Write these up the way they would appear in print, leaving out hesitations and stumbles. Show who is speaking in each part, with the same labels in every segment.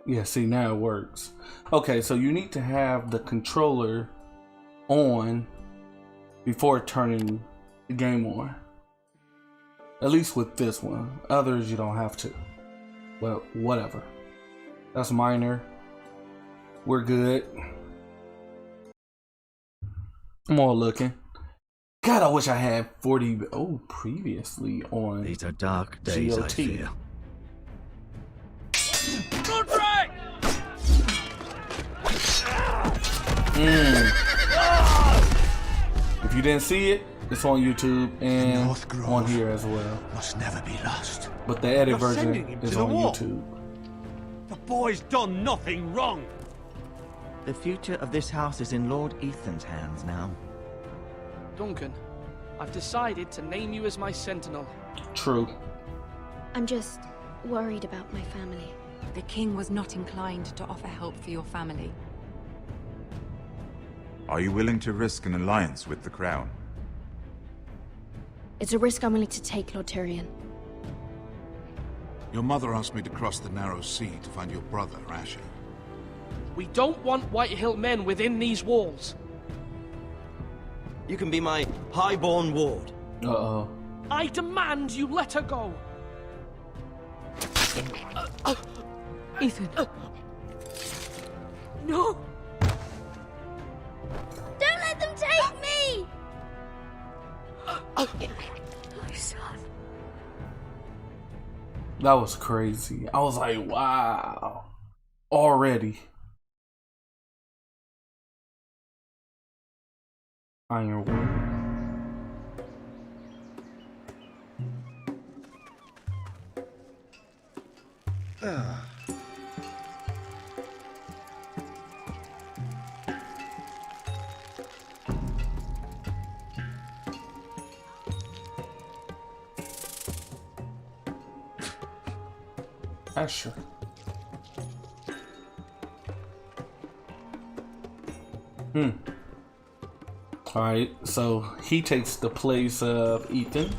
Speaker 1: Yeah, see, now it works. Okay, so you need to have the controller on before turning the game on. At least with this one. Others, you don't have to. Well, whatever. That's minor. We're good. I'm all looking. God, I wish I had 40. Oh, previously on.
Speaker 2: These are dark days,
Speaker 1: GOT.
Speaker 2: I fear.
Speaker 1: If you didn't see it, it's on YouTube and
Speaker 3: North Grove
Speaker 1: on here as well.
Speaker 3: must never be lost.
Speaker 1: But the edit
Speaker 4: You're sending
Speaker 1: version
Speaker 4: him
Speaker 1: is
Speaker 4: to the
Speaker 1: on
Speaker 4: wall.
Speaker 1: YouTube.
Speaker 4: The boy's done nothing wrong.
Speaker 2: The future of this house is in Lord Ethan's hands now.
Speaker 5: Duncan, I've decided to name you as my sentinel.
Speaker 1: True.
Speaker 6: I'm just worried about my family.
Speaker 7: The king was not inclined to offer help for your family.
Speaker 8: Are you willing to risk an alliance with the Crown?
Speaker 6: It's a risk I'm willing to take, Lord Tyrion.
Speaker 3: Your mother asked me to cross the narrow sea to find your brother, Asher.
Speaker 5: We don't want Whitehill men within these walls.
Speaker 9: You can be my highborn ward.
Speaker 1: Uh-oh.
Speaker 5: I demand you let her go.
Speaker 7: Ethan.
Speaker 5: No!
Speaker 6: Don't let them take me!
Speaker 7: My son.
Speaker 1: That was crazy. I was like, wow. Already. Ironwood. Asher. Alright, so he takes the place of Ethan.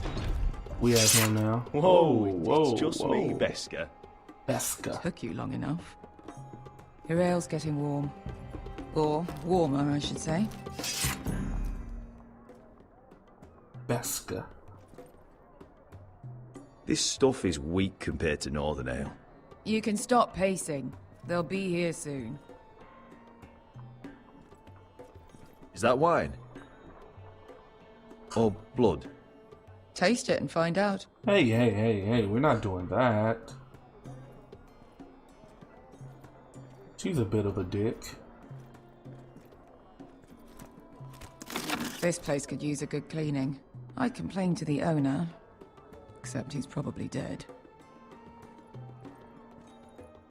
Speaker 1: We have him now.
Speaker 10: Whoa, it's just me, Beska.
Speaker 1: Beska.
Speaker 7: Took you long enough. Your ale's getting warm. Or warmer, I should say.
Speaker 1: Beska.
Speaker 10: This stuff is weak compared to Northern Ale.
Speaker 7: You can stop pacing. They'll be here soon.
Speaker 10: Is that wine? Or blood?
Speaker 7: Taste it and find out.
Speaker 1: Hey, we're not doing that. She's a bit of a dick.
Speaker 7: This place could use a good cleaning. I complained to the owner, except he's probably dead.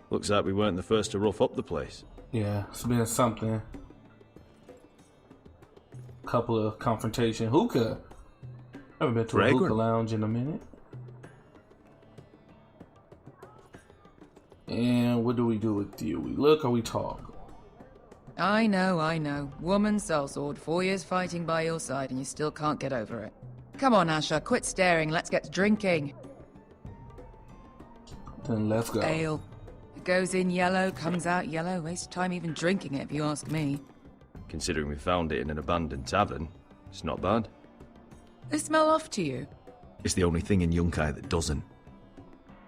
Speaker 10: Looks like we weren't the first to rough up the place.
Speaker 1: Yeah, it's been something. Couple of confrontation. Hookah. Haven't been to a hookah lounge in a minute. And what do we do with you? We look or we talk?
Speaker 7: I know. Woman sellsword, 4 years fighting by your side, and you still can't get over it. Come on, Asher, quit staring. Let's get to drinking.
Speaker 1: Then let's go.
Speaker 7: Ale. It goes in yellow, comes out yellow. Waste time even drinking it, if you ask me.
Speaker 10: Considering we found it in an abandoned tavern, it's not bad.
Speaker 7: They smell off to you.
Speaker 10: It's the only thing in Yunkai that doesn't.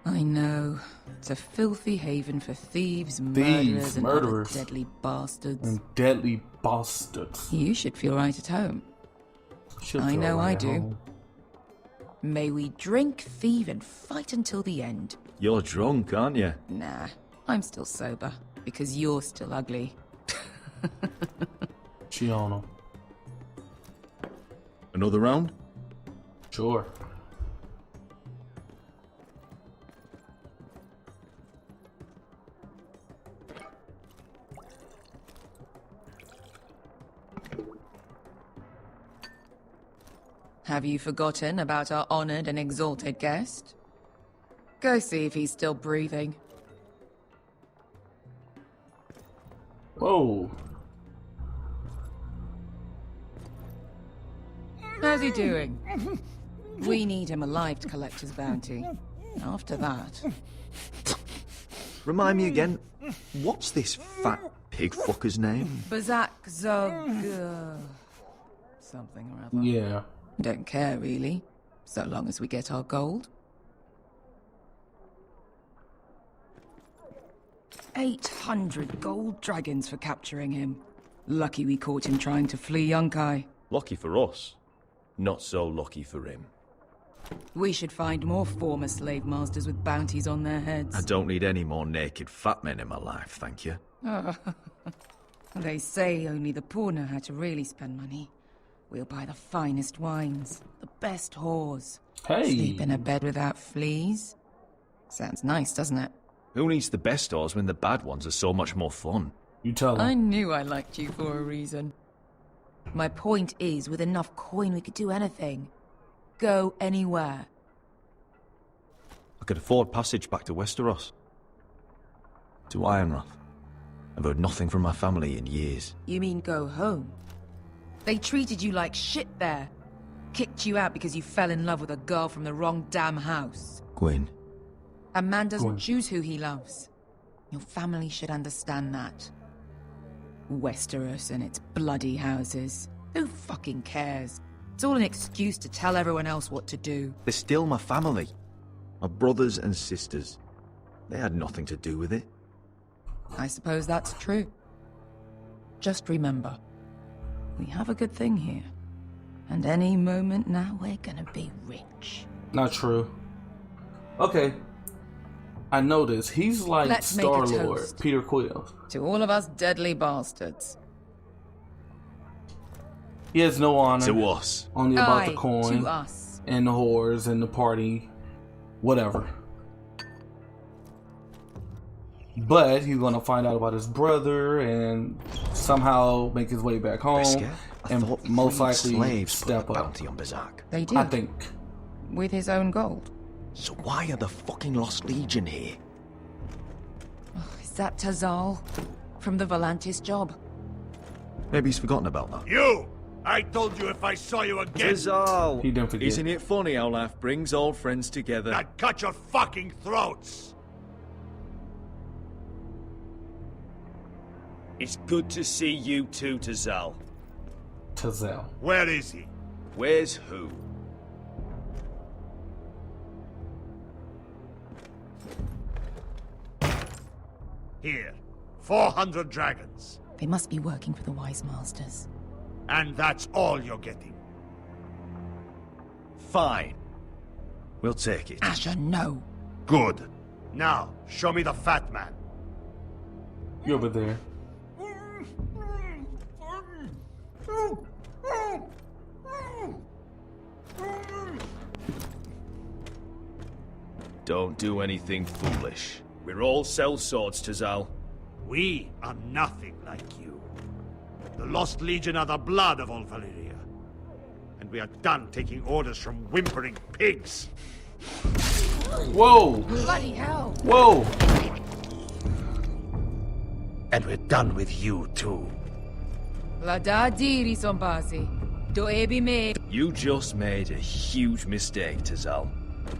Speaker 7: I know. It's a filthy haven for thieves, murderers, and other deadly bastards.
Speaker 1: And deadly bastards.
Speaker 7: You should feel right at home. I know I do. May we drink, thieve, and fight until the end.
Speaker 10: You're drunk, aren't you?
Speaker 7: Nah, I'm still sober, because you're still ugly.
Speaker 1: She on him.
Speaker 10: Another round?
Speaker 1: Sure.
Speaker 7: Have you forgotten about our honored and exalted guest? Go see if he's still breathing.
Speaker 1: Whoa.
Speaker 7: How's he doing? We need him alive to collect his bounty. After that...
Speaker 2: Remind me again, what's this fat pig fucker's name?
Speaker 7: Bazak Zog... something or other.
Speaker 1: Yeah.
Speaker 7: Don't care, really. So long as we get our gold. 800 gold dragons for capturing him. Lucky we caught him trying to flee Yunkai.
Speaker 10: Lucky for us. Not so lucky for him.
Speaker 7: We should find more former slave masters with bounties on their heads.
Speaker 2: I don't need any more naked fat men in my life, thank you.
Speaker 7: They say only the poor know how to really spend money. We'll buy the finest wines, the best whores.
Speaker 1: Hey.
Speaker 7: Sleep in a bed without fleas. Sounds nice, doesn't it?
Speaker 10: Who needs the best whores when the bad ones are so much more fun?
Speaker 1: You tell
Speaker 7: I
Speaker 1: him.
Speaker 7: knew I liked you for a reason. My point is, with enough coin we could do anything. Go anywhere.
Speaker 10: I could afford passage back to Westeros. To Ironrath. I've heard nothing from my family in years.
Speaker 7: You mean go home? They treated you like shit there. Kicked you out because you fell in love with a girl from the wrong damn house.
Speaker 10: Gwyn.
Speaker 7: A man doesn't
Speaker 1: Gwyn.
Speaker 7: choose who he loves. Your family should understand that. Westeros and its bloody houses. Who fucking cares? It's all an excuse to tell everyone else what to do.
Speaker 2: They're still my family. My brothers and sisters. They had nothing to do with it.
Speaker 7: I suppose that's true. Just remember, we have a good thing here. And any moment now we're gonna be rich.
Speaker 1: Not true. Okay. I noticed he's like
Speaker 7: Let's make a
Speaker 1: Star-Lord,
Speaker 7: toast.
Speaker 1: Peter Quill.
Speaker 7: To all of us deadly bastards.
Speaker 1: He has no honor.
Speaker 10: To us.
Speaker 1: Only about
Speaker 7: Aye,
Speaker 1: the coin
Speaker 7: to us.
Speaker 1: and the whores and the party, whatever. But he's gonna find out about his brother and somehow make his way back home,
Speaker 2: Brisket? I
Speaker 1: and
Speaker 2: thought
Speaker 1: most
Speaker 2: freed
Speaker 1: likely
Speaker 2: slaves put
Speaker 1: step
Speaker 2: the
Speaker 1: up.
Speaker 2: bounty on Bazak.
Speaker 7: They did.
Speaker 1: I think.
Speaker 7: With his own gold.
Speaker 2: So why are the fucking Lost Legion here?
Speaker 7: Is that Tazal? From the Volantis job?
Speaker 2: Maybe he's forgotten about that.
Speaker 4: You! I told you if I saw you again,
Speaker 10: Tizal!
Speaker 1: He didn't forget.
Speaker 10: Isn't it funny how life brings old friends together?
Speaker 4: I'd cut your fucking throats!
Speaker 10: It's good to see you too, Tizal.
Speaker 1: Tazal.
Speaker 4: Where is he?
Speaker 10: Where's who?
Speaker 4: Here. 400 dragons.
Speaker 7: They must be working for the Wise Masters.
Speaker 4: And that's all you're getting.
Speaker 10: Fine. We'll take it.
Speaker 7: Asher, no.
Speaker 4: Good. Now, show me the fat man.
Speaker 1: You over there.
Speaker 10: Don't do anything foolish. We're all sellswords, Tizal.
Speaker 4: We are nothing like you. The Lost Legion are the blood of all Valyria. And we are done taking orders from whimpering pigs.
Speaker 1: Whoa!
Speaker 7: Bloody hell!
Speaker 1: Whoa!
Speaker 4: And we're done with you too.
Speaker 7: La da diri sombasi. Do ebi me.
Speaker 10: You just made a huge mistake, Tizal.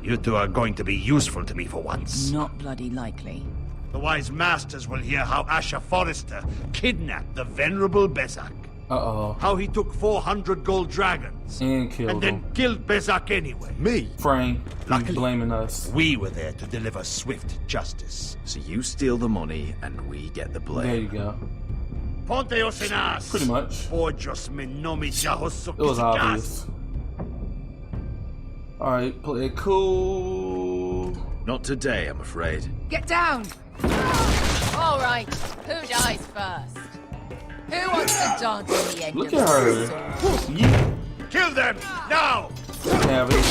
Speaker 4: You two are going to be useful to me for once.
Speaker 7: Not bloody likely.
Speaker 4: The Wise Masters will hear how Asher Forrester kidnapped the venerable Bezak.
Speaker 1: Uh-oh.
Speaker 4: How he took 400 gold dragons.
Speaker 1: And killed
Speaker 4: And then
Speaker 1: him.
Speaker 4: killed Bezak anyway.
Speaker 2: Me?
Speaker 1: Frank, he's
Speaker 4: Luckily.
Speaker 1: blaming us.
Speaker 4: We were there to deliver swift justice.
Speaker 2: So you steal the money and we get the blame.
Speaker 1: There you go.
Speaker 4: Ponteos en as.
Speaker 1: Pretty much.
Speaker 4: Pojos me nomi jahos
Speaker 1: It was obvious. Alright, play it cool.
Speaker 10: Not today, I'm afraid.
Speaker 7: Get down! All right, who dies first? Who wants to dance at the end
Speaker 1: Look
Speaker 7: of
Speaker 1: at her.
Speaker 7: the
Speaker 1: Yeet.
Speaker 4: Kill them now!
Speaker 1: Have it.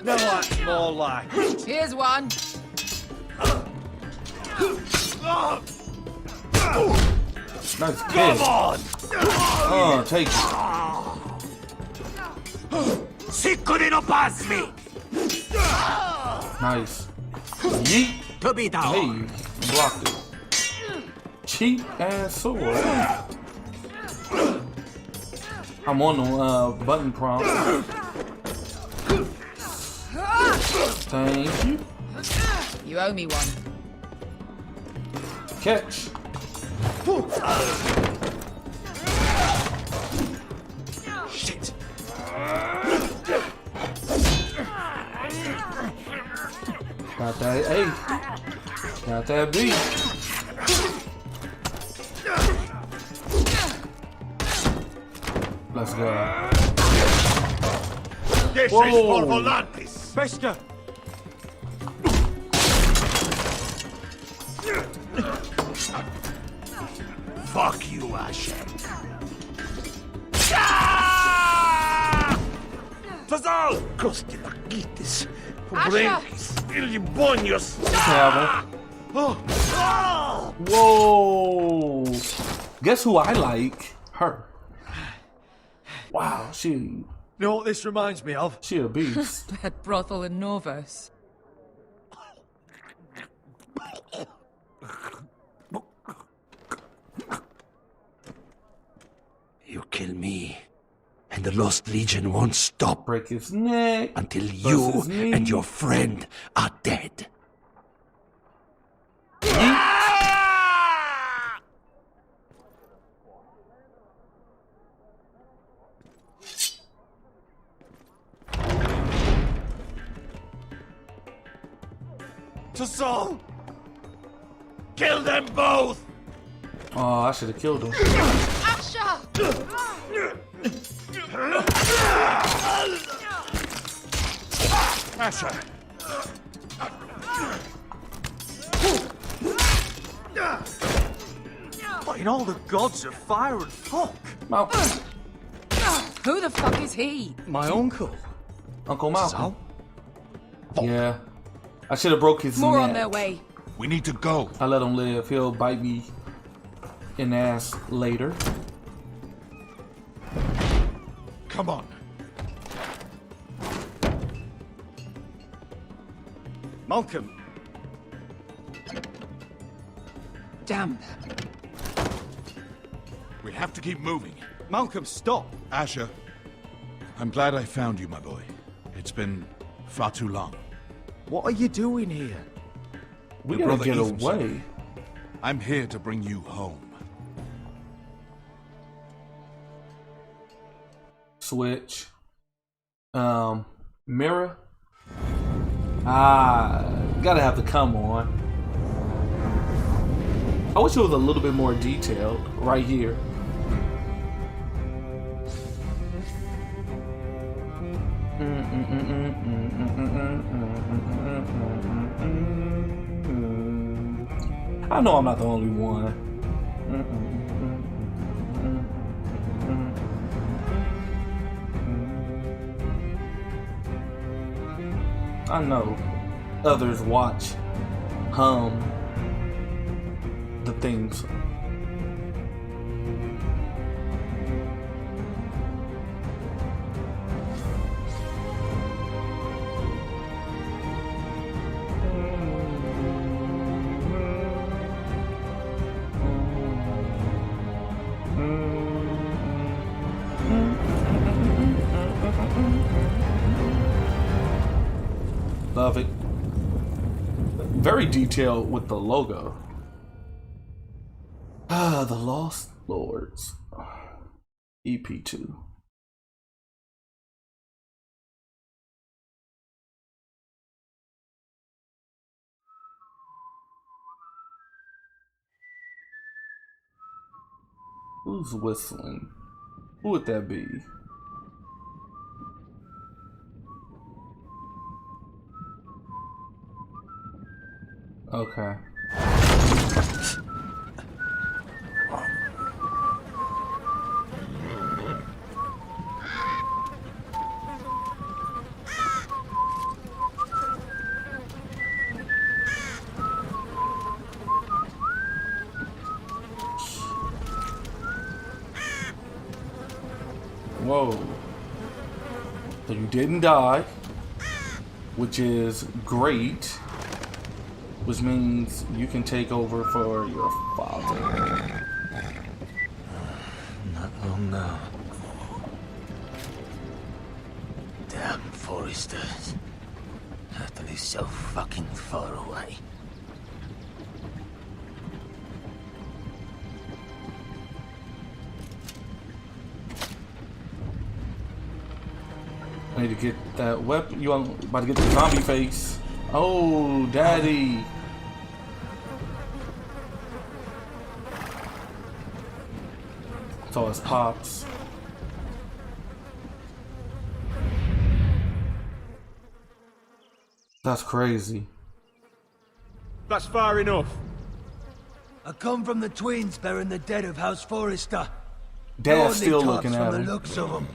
Speaker 10: No, that's more like.
Speaker 7: Here's one.
Speaker 1: Nice kick. Oh, take it.
Speaker 4: Sicurino pass me!
Speaker 1: Nice. Yeet.
Speaker 4: To be down.
Speaker 1: Hey, blocked it. Cheap ass sword. I'm on the button prompt. Thank you.
Speaker 7: You owe me one.
Speaker 1: Catch.
Speaker 9: Shit!
Speaker 1: Got that A. Got that B. Let's go.
Speaker 4: This is
Speaker 1: Whoa.
Speaker 4: for Volantis!
Speaker 10: Beskar!
Speaker 4: Fuck you, Asher.
Speaker 10: Fazal!
Speaker 4: Costi lagitis.
Speaker 7: Asher!
Speaker 4: Ilibonios.
Speaker 1: Have him. Whoa! Guess who I like? Her. Wow, she
Speaker 10: You know what this reminds me of?
Speaker 1: a beast.
Speaker 7: That brothel in Novus.
Speaker 4: You kill me, and the Lost Legion won't stop
Speaker 1: Break his neck.
Speaker 4: until
Speaker 1: Bust
Speaker 4: you
Speaker 1: his knee.
Speaker 4: and your friend are dead.
Speaker 10: Fazal!
Speaker 4: Kill them both!
Speaker 1: Oh, I should have killed him.
Speaker 4: Asher!
Speaker 10: What in all the gods of fire and fuck?
Speaker 1: Malcolm.
Speaker 7: Who the fuck is he?
Speaker 10: My uncle.
Speaker 1: Uncle Malcolm.
Speaker 10: Fazal?
Speaker 1: Yeah. I should have broke his
Speaker 7: More
Speaker 1: neck.
Speaker 7: on their way.
Speaker 3: We need to go.
Speaker 1: I let him live. He'll bite me in the ass later.
Speaker 3: Come on.
Speaker 10: Malcolm.
Speaker 7: Damn.
Speaker 3: We have to keep moving.
Speaker 10: Malcolm, stop.
Speaker 3: Asher, I'm glad I found you, my boy. It's been far too long.
Speaker 10: What are you doing here?
Speaker 1: We
Speaker 3: Your
Speaker 1: gotta
Speaker 3: brother
Speaker 1: get
Speaker 3: Ethan's
Speaker 1: away.
Speaker 3: safe. I'm here to bring you home.
Speaker 1: Switch. Mira. Gotta have to come on. I wish it was a little bit more detailed right here. I know I'm not the only one. I know others watch, the things. Love it. Very detailed with the logo. The Lost Lords. EP2. Who's whistling? Who would that be? Okay. Whoa. So you didn't die, which is great, which means you can take over for your father.
Speaker 9: Not long now. Damn Foresters.
Speaker 11: That is so fucking far away.
Speaker 1: I need to get that weapon. You about to get the zombie face. Oh, daddy. It's all his pops. That's crazy.
Speaker 12: That's far enough.
Speaker 11: I come from the twins bearing the dead of House Forrester.
Speaker 1: Dad's still looking at
Speaker 11: from
Speaker 1: him.
Speaker 11: the looks of them.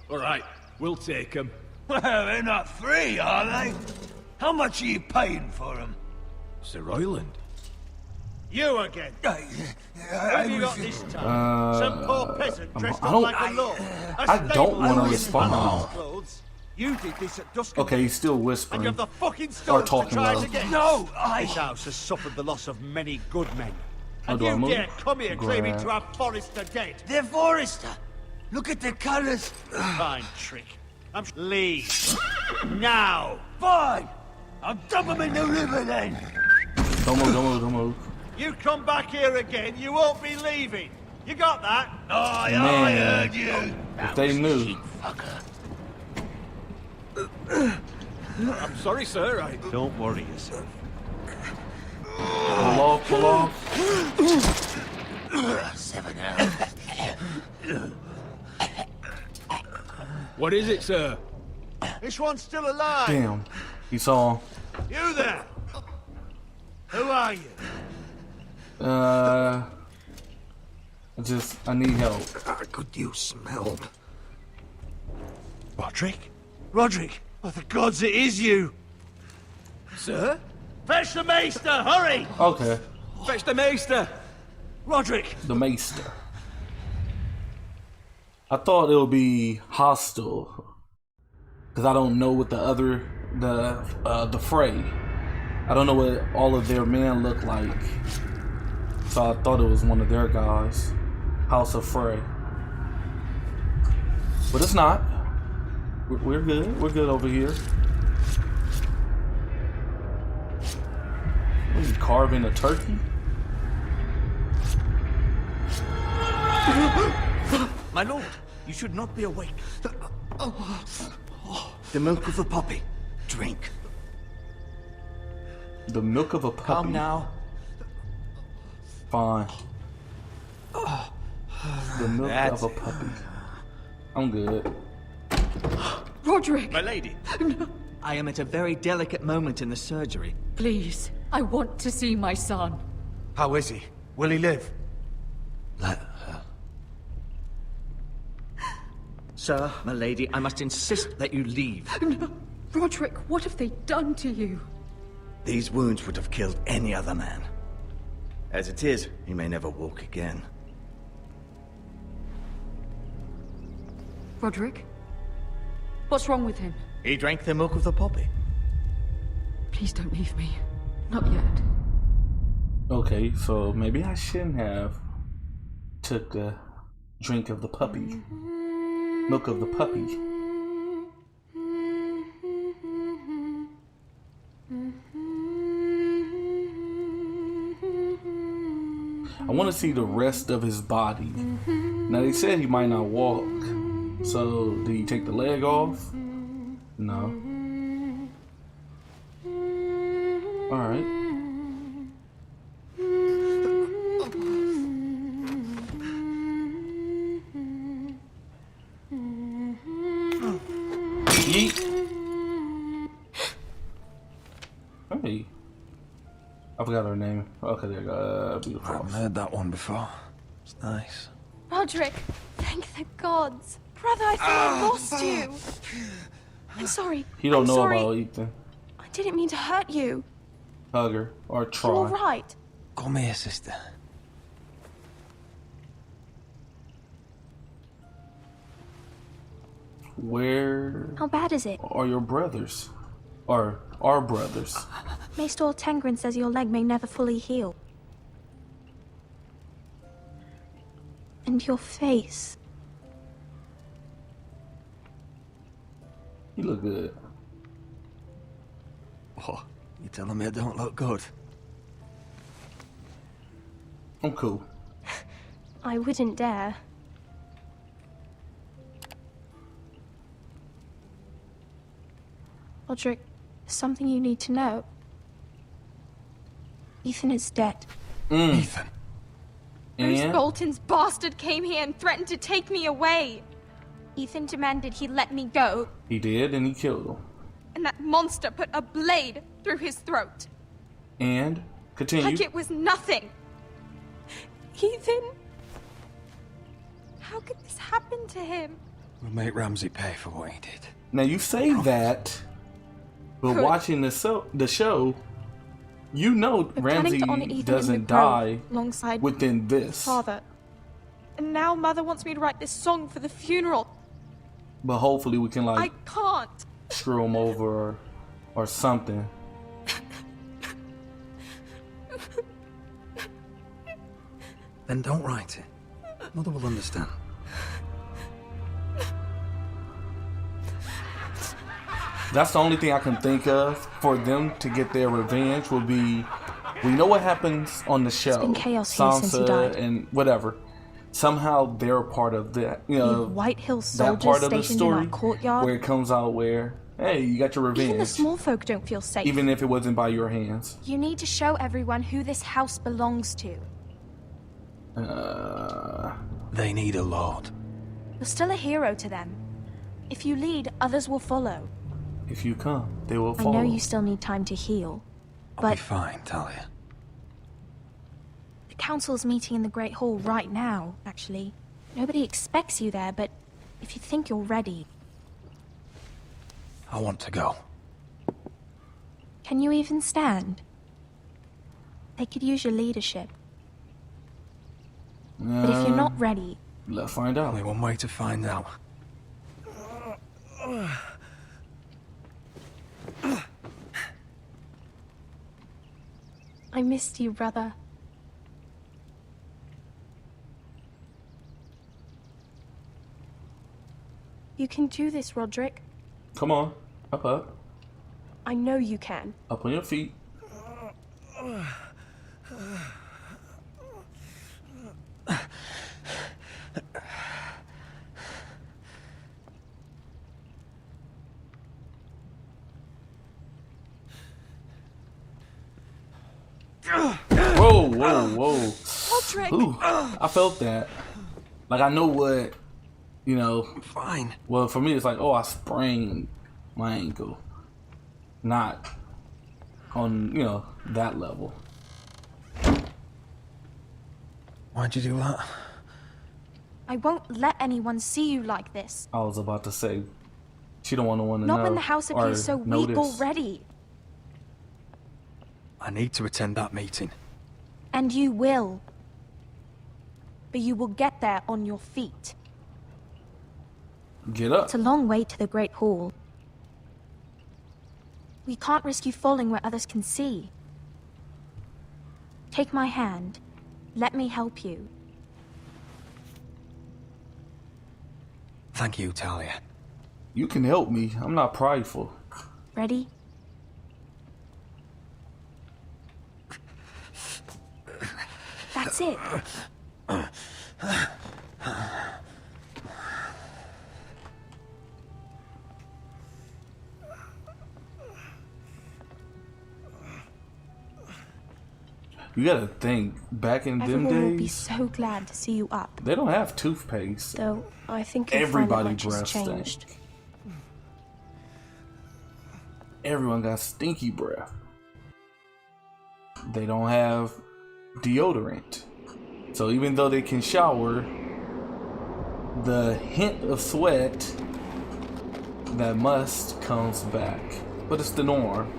Speaker 12: All right, we'll take them.
Speaker 11: Well, they're not free, are they? How much are you paying for them?
Speaker 12: Sir Royland.
Speaker 4: You again. What have you got this time? Some poor peasant dressed up like a lord.
Speaker 1: I don't want to respond.
Speaker 4: You did this at dusk.
Speaker 1: Okay, he's still whispering.
Speaker 4: And you have the fucking
Speaker 1: Or
Speaker 4: stones to
Speaker 1: talking
Speaker 4: try
Speaker 1: loud.
Speaker 4: it again.
Speaker 11: No,
Speaker 4: This house has suffered the loss of many good men.
Speaker 1: How
Speaker 4: And
Speaker 1: do I
Speaker 4: you
Speaker 1: move?
Speaker 4: dare come here claiming
Speaker 1: Grab.
Speaker 4: to have Forrester dead.
Speaker 11: They're Forrester. Look at the colours.
Speaker 4: Fine trick. Leave. Now.
Speaker 11: Fine. I'll dump them in the river then.
Speaker 1: Don't move, don't move, don't move.
Speaker 4: You come back here again, you won't be leaving. You got that?
Speaker 11: I
Speaker 1: Man.
Speaker 11: heard you.
Speaker 1: If they knew.
Speaker 12: I'm sorry, sir.
Speaker 4: Don't worry yourself.
Speaker 1: Pull off, pull off.
Speaker 11: 7 hours.
Speaker 12: What is it, sir?
Speaker 4: This one's still alive.
Speaker 1: Damn. He saw.
Speaker 4: You there? Who are you?
Speaker 1: I need help.
Speaker 11: Could you smell?
Speaker 4: Roderick? Roderick? Oh, the gods, it is you.
Speaker 12: Sir?
Speaker 4: Fetch the maester, hurry!
Speaker 1: Okay.
Speaker 12: Fetch the maester!
Speaker 4: Roderick!
Speaker 1: The maester. I thought it would be hostile. Because I don't know what the fray. I don't know what all of their men look like. So I thought it was one of their guys. House of Frey. But it's not. We're good. We're good over here. What are you carving a turkey?
Speaker 11: My lord, you should not be awake. The milk of the poppy. Drink.
Speaker 1: The milk of a puppy.
Speaker 11: Calm now.
Speaker 1: Fine. The milk of a puppy. I'm good.
Speaker 13: Roderick!
Speaker 11: My lady. I am at a very delicate moment in the surgery.
Speaker 13: Please, I want to see my son.
Speaker 11: How is he? Will he live? Let her. Sir, my lady, I must insist that you leave.
Speaker 13: No. Roderick, what have they done to you?
Speaker 11: These wounds would have killed any other man. As it is, he may never walk again.
Speaker 13: Roderick? What's wrong with him?
Speaker 11: He drank the milk of the poppy.
Speaker 13: Please don't leave me. Not yet.
Speaker 1: Okay, so maybe I shouldn't have took a drink of the puppy. Milk of the puppy. I want to see the rest of his body. Now they said he might not walk. So did he take the leg off? No. Alright. Yeet. Hey. I forgot her name. Okay, there you go. Beautiful.
Speaker 10: I haven't heard that one before. It's nice.
Speaker 6: Roderick, thank the gods. Brother, I thought I lost you. I'm sorry.
Speaker 1: He don't
Speaker 6: I'm
Speaker 1: know
Speaker 6: sorry.
Speaker 1: about Ethan.
Speaker 6: I didn't mean to hurt you.
Speaker 1: Hug her or
Speaker 6: You
Speaker 1: try.
Speaker 6: all right?
Speaker 10: Come here, sister.
Speaker 1: Where
Speaker 6: How bad is it?
Speaker 1: are your brothers? Or our brothers?
Speaker 6: Maester Tengrin says your leg may never fully heal. And your face.
Speaker 1: You look good.
Speaker 11: What? You telling me I don't look good?
Speaker 1: I'm cool.
Speaker 6: I wouldn't dare. Roderick, there's something you need to know. Ethan is dead.
Speaker 11: Ethan?
Speaker 6: Bruce
Speaker 1: And?
Speaker 6: Bolton's bastard came here and threatened to take me away. Ethan demanded he let me go,
Speaker 1: He did, and he killed him.
Speaker 6: and that monster put a blade through his throat.
Speaker 1: And? Continue.
Speaker 6: Like it was nothing. Ethan? How could this happen to him?
Speaker 11: We'll make Ramsay pay for what he did.
Speaker 1: Now you say that, but
Speaker 6: Good.
Speaker 1: watching the show, you know
Speaker 6: We're planning
Speaker 1: Ramsay
Speaker 6: to honor Ethan in the
Speaker 1: doesn't
Speaker 6: grove
Speaker 1: die
Speaker 6: alongside
Speaker 1: within
Speaker 6: his
Speaker 1: this.
Speaker 6: father. And now Mother wants me to write this song for the funeral.
Speaker 1: But hopefully we can
Speaker 6: I
Speaker 1: like
Speaker 6: can't.
Speaker 1: screw him over or something.
Speaker 11: Then don't write it. Mother will understand.
Speaker 1: That's the only thing I can think of for them to get their revenge will be, we know what happens on the show.
Speaker 6: been chaos here since he died.
Speaker 1: And whatever. Somehow they're a part of that, you
Speaker 6: We
Speaker 1: know,
Speaker 6: have White Hill
Speaker 1: that
Speaker 6: soldiers
Speaker 1: part of the
Speaker 6: stationed in our
Speaker 1: story
Speaker 6: courtyard.
Speaker 1: where it comes out where, hey, you got your revenge.
Speaker 6: Even the small folk don't feel safe.
Speaker 1: Even if it wasn't by your hands.
Speaker 6: You need to show everyone who this house belongs to.
Speaker 11: They need a lord.
Speaker 6: You're still a hero to them. If you lead, others will follow.
Speaker 1: If you come, they will
Speaker 6: I
Speaker 1: follow.
Speaker 6: know you still need time to heal,
Speaker 11: I'll
Speaker 6: but
Speaker 11: be fine, Talia.
Speaker 6: the council's meeting in the Great Hall right now, actually. Nobody expects you there, but if you think you're ready...
Speaker 11: I want to go.
Speaker 6: Can you even stand? They could use your leadership. But if you're not ready...
Speaker 1: Let's find out.
Speaker 11: Only one way to find out.
Speaker 6: I missed you, brother. You can do this, Roderick.
Speaker 1: Come on. Up.
Speaker 6: I know you can.
Speaker 1: Up on your feet. Whoa.
Speaker 6: Roderick!
Speaker 1: Ooh, I felt that. Like, I know what, you know.
Speaker 11: Fine.
Speaker 1: Well, for me, it's like, oh, I sprained my ankle. Not on, you know, that level.
Speaker 11: Why'd you do that?
Speaker 6: I won't let anyone see you like this.
Speaker 1: I was about to say, she don't want to know.
Speaker 6: Not when the house
Speaker 1: or
Speaker 6: appears so weak
Speaker 1: notice.
Speaker 6: already.
Speaker 11: I need to attend that meeting.
Speaker 6: And you will. But you will get there on your feet.
Speaker 1: Get up.
Speaker 6: It's a long way to the Great Hall. We can't risk you falling where others can see. Take my hand. Let me help you.
Speaker 11: Thank you, Talia.
Speaker 1: You can help me. I'm not prideful.
Speaker 6: Ready? That's it.
Speaker 1: You gotta think, back in them
Speaker 6: Everyone will be
Speaker 1: days,
Speaker 6: so glad to see you up.
Speaker 1: they don't have toothpaste.
Speaker 6: Though I think you'll
Speaker 1: Everybody
Speaker 6: find that much has
Speaker 1: breath
Speaker 6: changed.
Speaker 1: stink. Everyone got stinky breath. They don't have deodorant. So even though they can shower, the hint of sweat, that must, comes back. But it's the norm.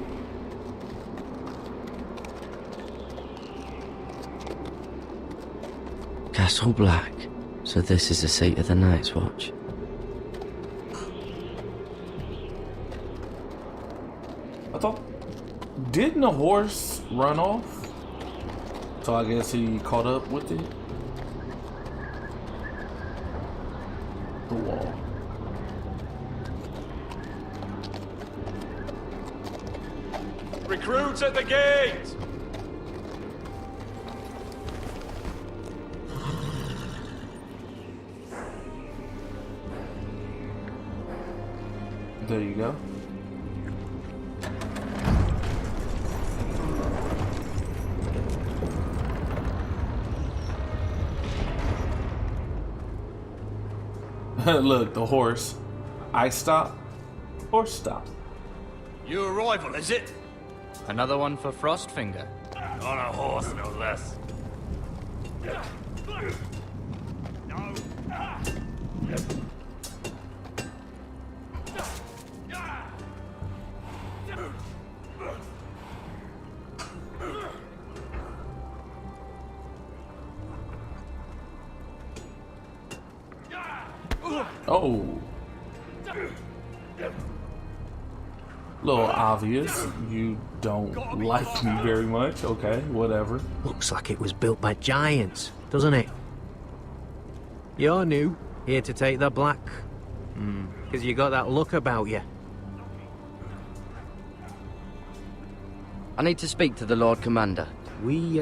Speaker 14: Castle Black. So this is the seat of the Night's Watch.
Speaker 1: I thought, didn't the horse run off? So I guess he caught up with it. The wall.
Speaker 12: Recruits at the gate!
Speaker 1: There you go. Look, the horse. I stop. Horse stop.
Speaker 12: Your arrival, is it?
Speaker 5: Another one for Frostfinger.
Speaker 12: On a horse, no less.
Speaker 1: Oh. Little obvious. You don't like me very much. Okay, whatever.
Speaker 15: Looks like it was built by giants, doesn't it? You're new, here to take the black. Because you got that look about you.
Speaker 14: I need to speak to the Lord Commander.
Speaker 15: We,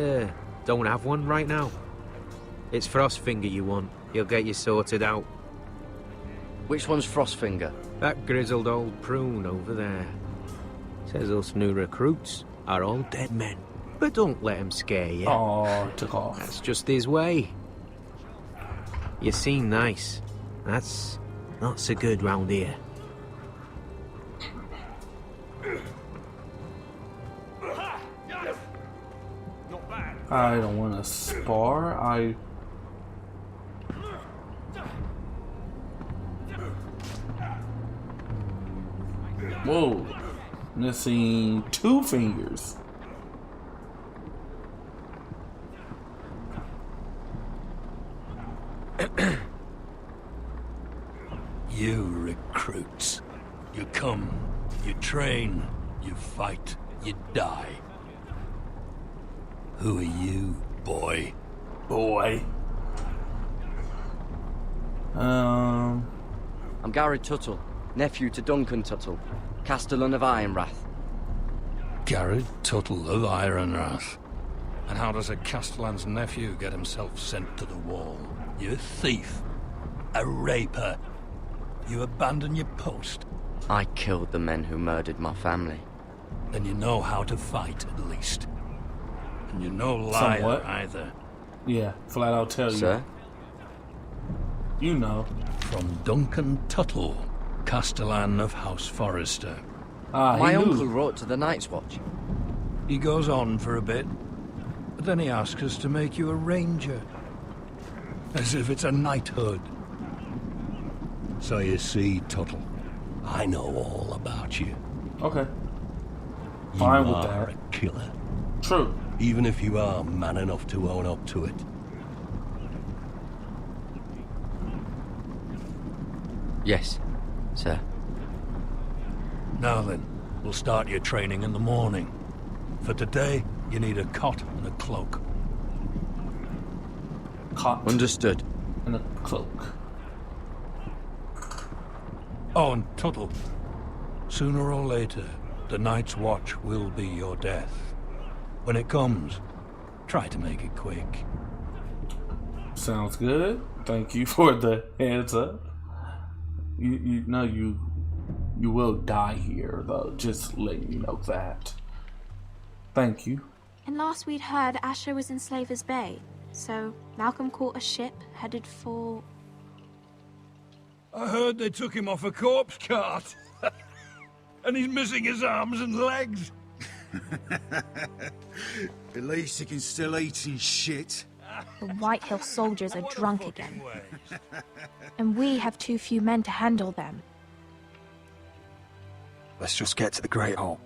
Speaker 15: don't have one right now. It's Frostfinger you want. He'll get you sorted out.
Speaker 14: Which one's Frostfinger?
Speaker 15: That grizzled old prune over there. Says us new recruits are all dead men. But don't let him scare you.
Speaker 1: Oh, took off.
Speaker 15: That's just his way. You seem nice. That's not so good round here.
Speaker 1: I don't want to spar. Whoa. Missing 2 fingers.
Speaker 16: You recruits. You come, you train, you fight, you die. Who are you, boy?
Speaker 1: Boy.
Speaker 14: I'm Gared Tuttle, nephew to Duncan Tuttle, Castellan of Ironrath.
Speaker 16: Gared Tuttle of Ironrath. And how does a Castellan's nephew get himself sent to the wall? You a thief. A raper. You abandon your post.
Speaker 14: I killed the men who murdered my family.
Speaker 16: Then you know how to fight, at least. And you're no liar
Speaker 1: Somewhat.
Speaker 16: either.
Speaker 1: Yeah, flat out tell you.
Speaker 14: Sir?
Speaker 1: You know.
Speaker 16: From Duncan Tuttle, Castellan of House Forrester.
Speaker 14: My uncle wrote to the Night's Watch.
Speaker 16: He goes on for a bit, but then he asks us to make you a ranger. As if it's a knighthood. So you see, Tuttle, I know all about you.
Speaker 1: Okay.
Speaker 16: You
Speaker 1: Fine with
Speaker 16: are
Speaker 1: that.
Speaker 16: a killer.
Speaker 1: True.
Speaker 16: Even if you are man enough to own up to it.
Speaker 14: Yes, sir.
Speaker 16: Now then, we'll start your training in the morning. For today, you need a cot and a cloak.
Speaker 1: Cot.
Speaker 14: Understood.
Speaker 1: And a cloak.
Speaker 16: Oh, and Tuttle, sooner or later, the Night's Watch will be your death. When it comes, try to make it quick.
Speaker 1: Sounds good. Thank you for the heads up. You know you will die here though. Just letting you know that. Thank you.
Speaker 6: And last we'd heard, Asher was in Slaver's Bay. So Malcolm caught a ship headed for...
Speaker 16: I heard they took him off a corpse cart. And he's missing his arms and legs.
Speaker 17: At least he can still eat his shit.
Speaker 6: The White Hill soldiers are drunk again. And we have too few men to handle them.
Speaker 11: Let's just get to the Great Hall.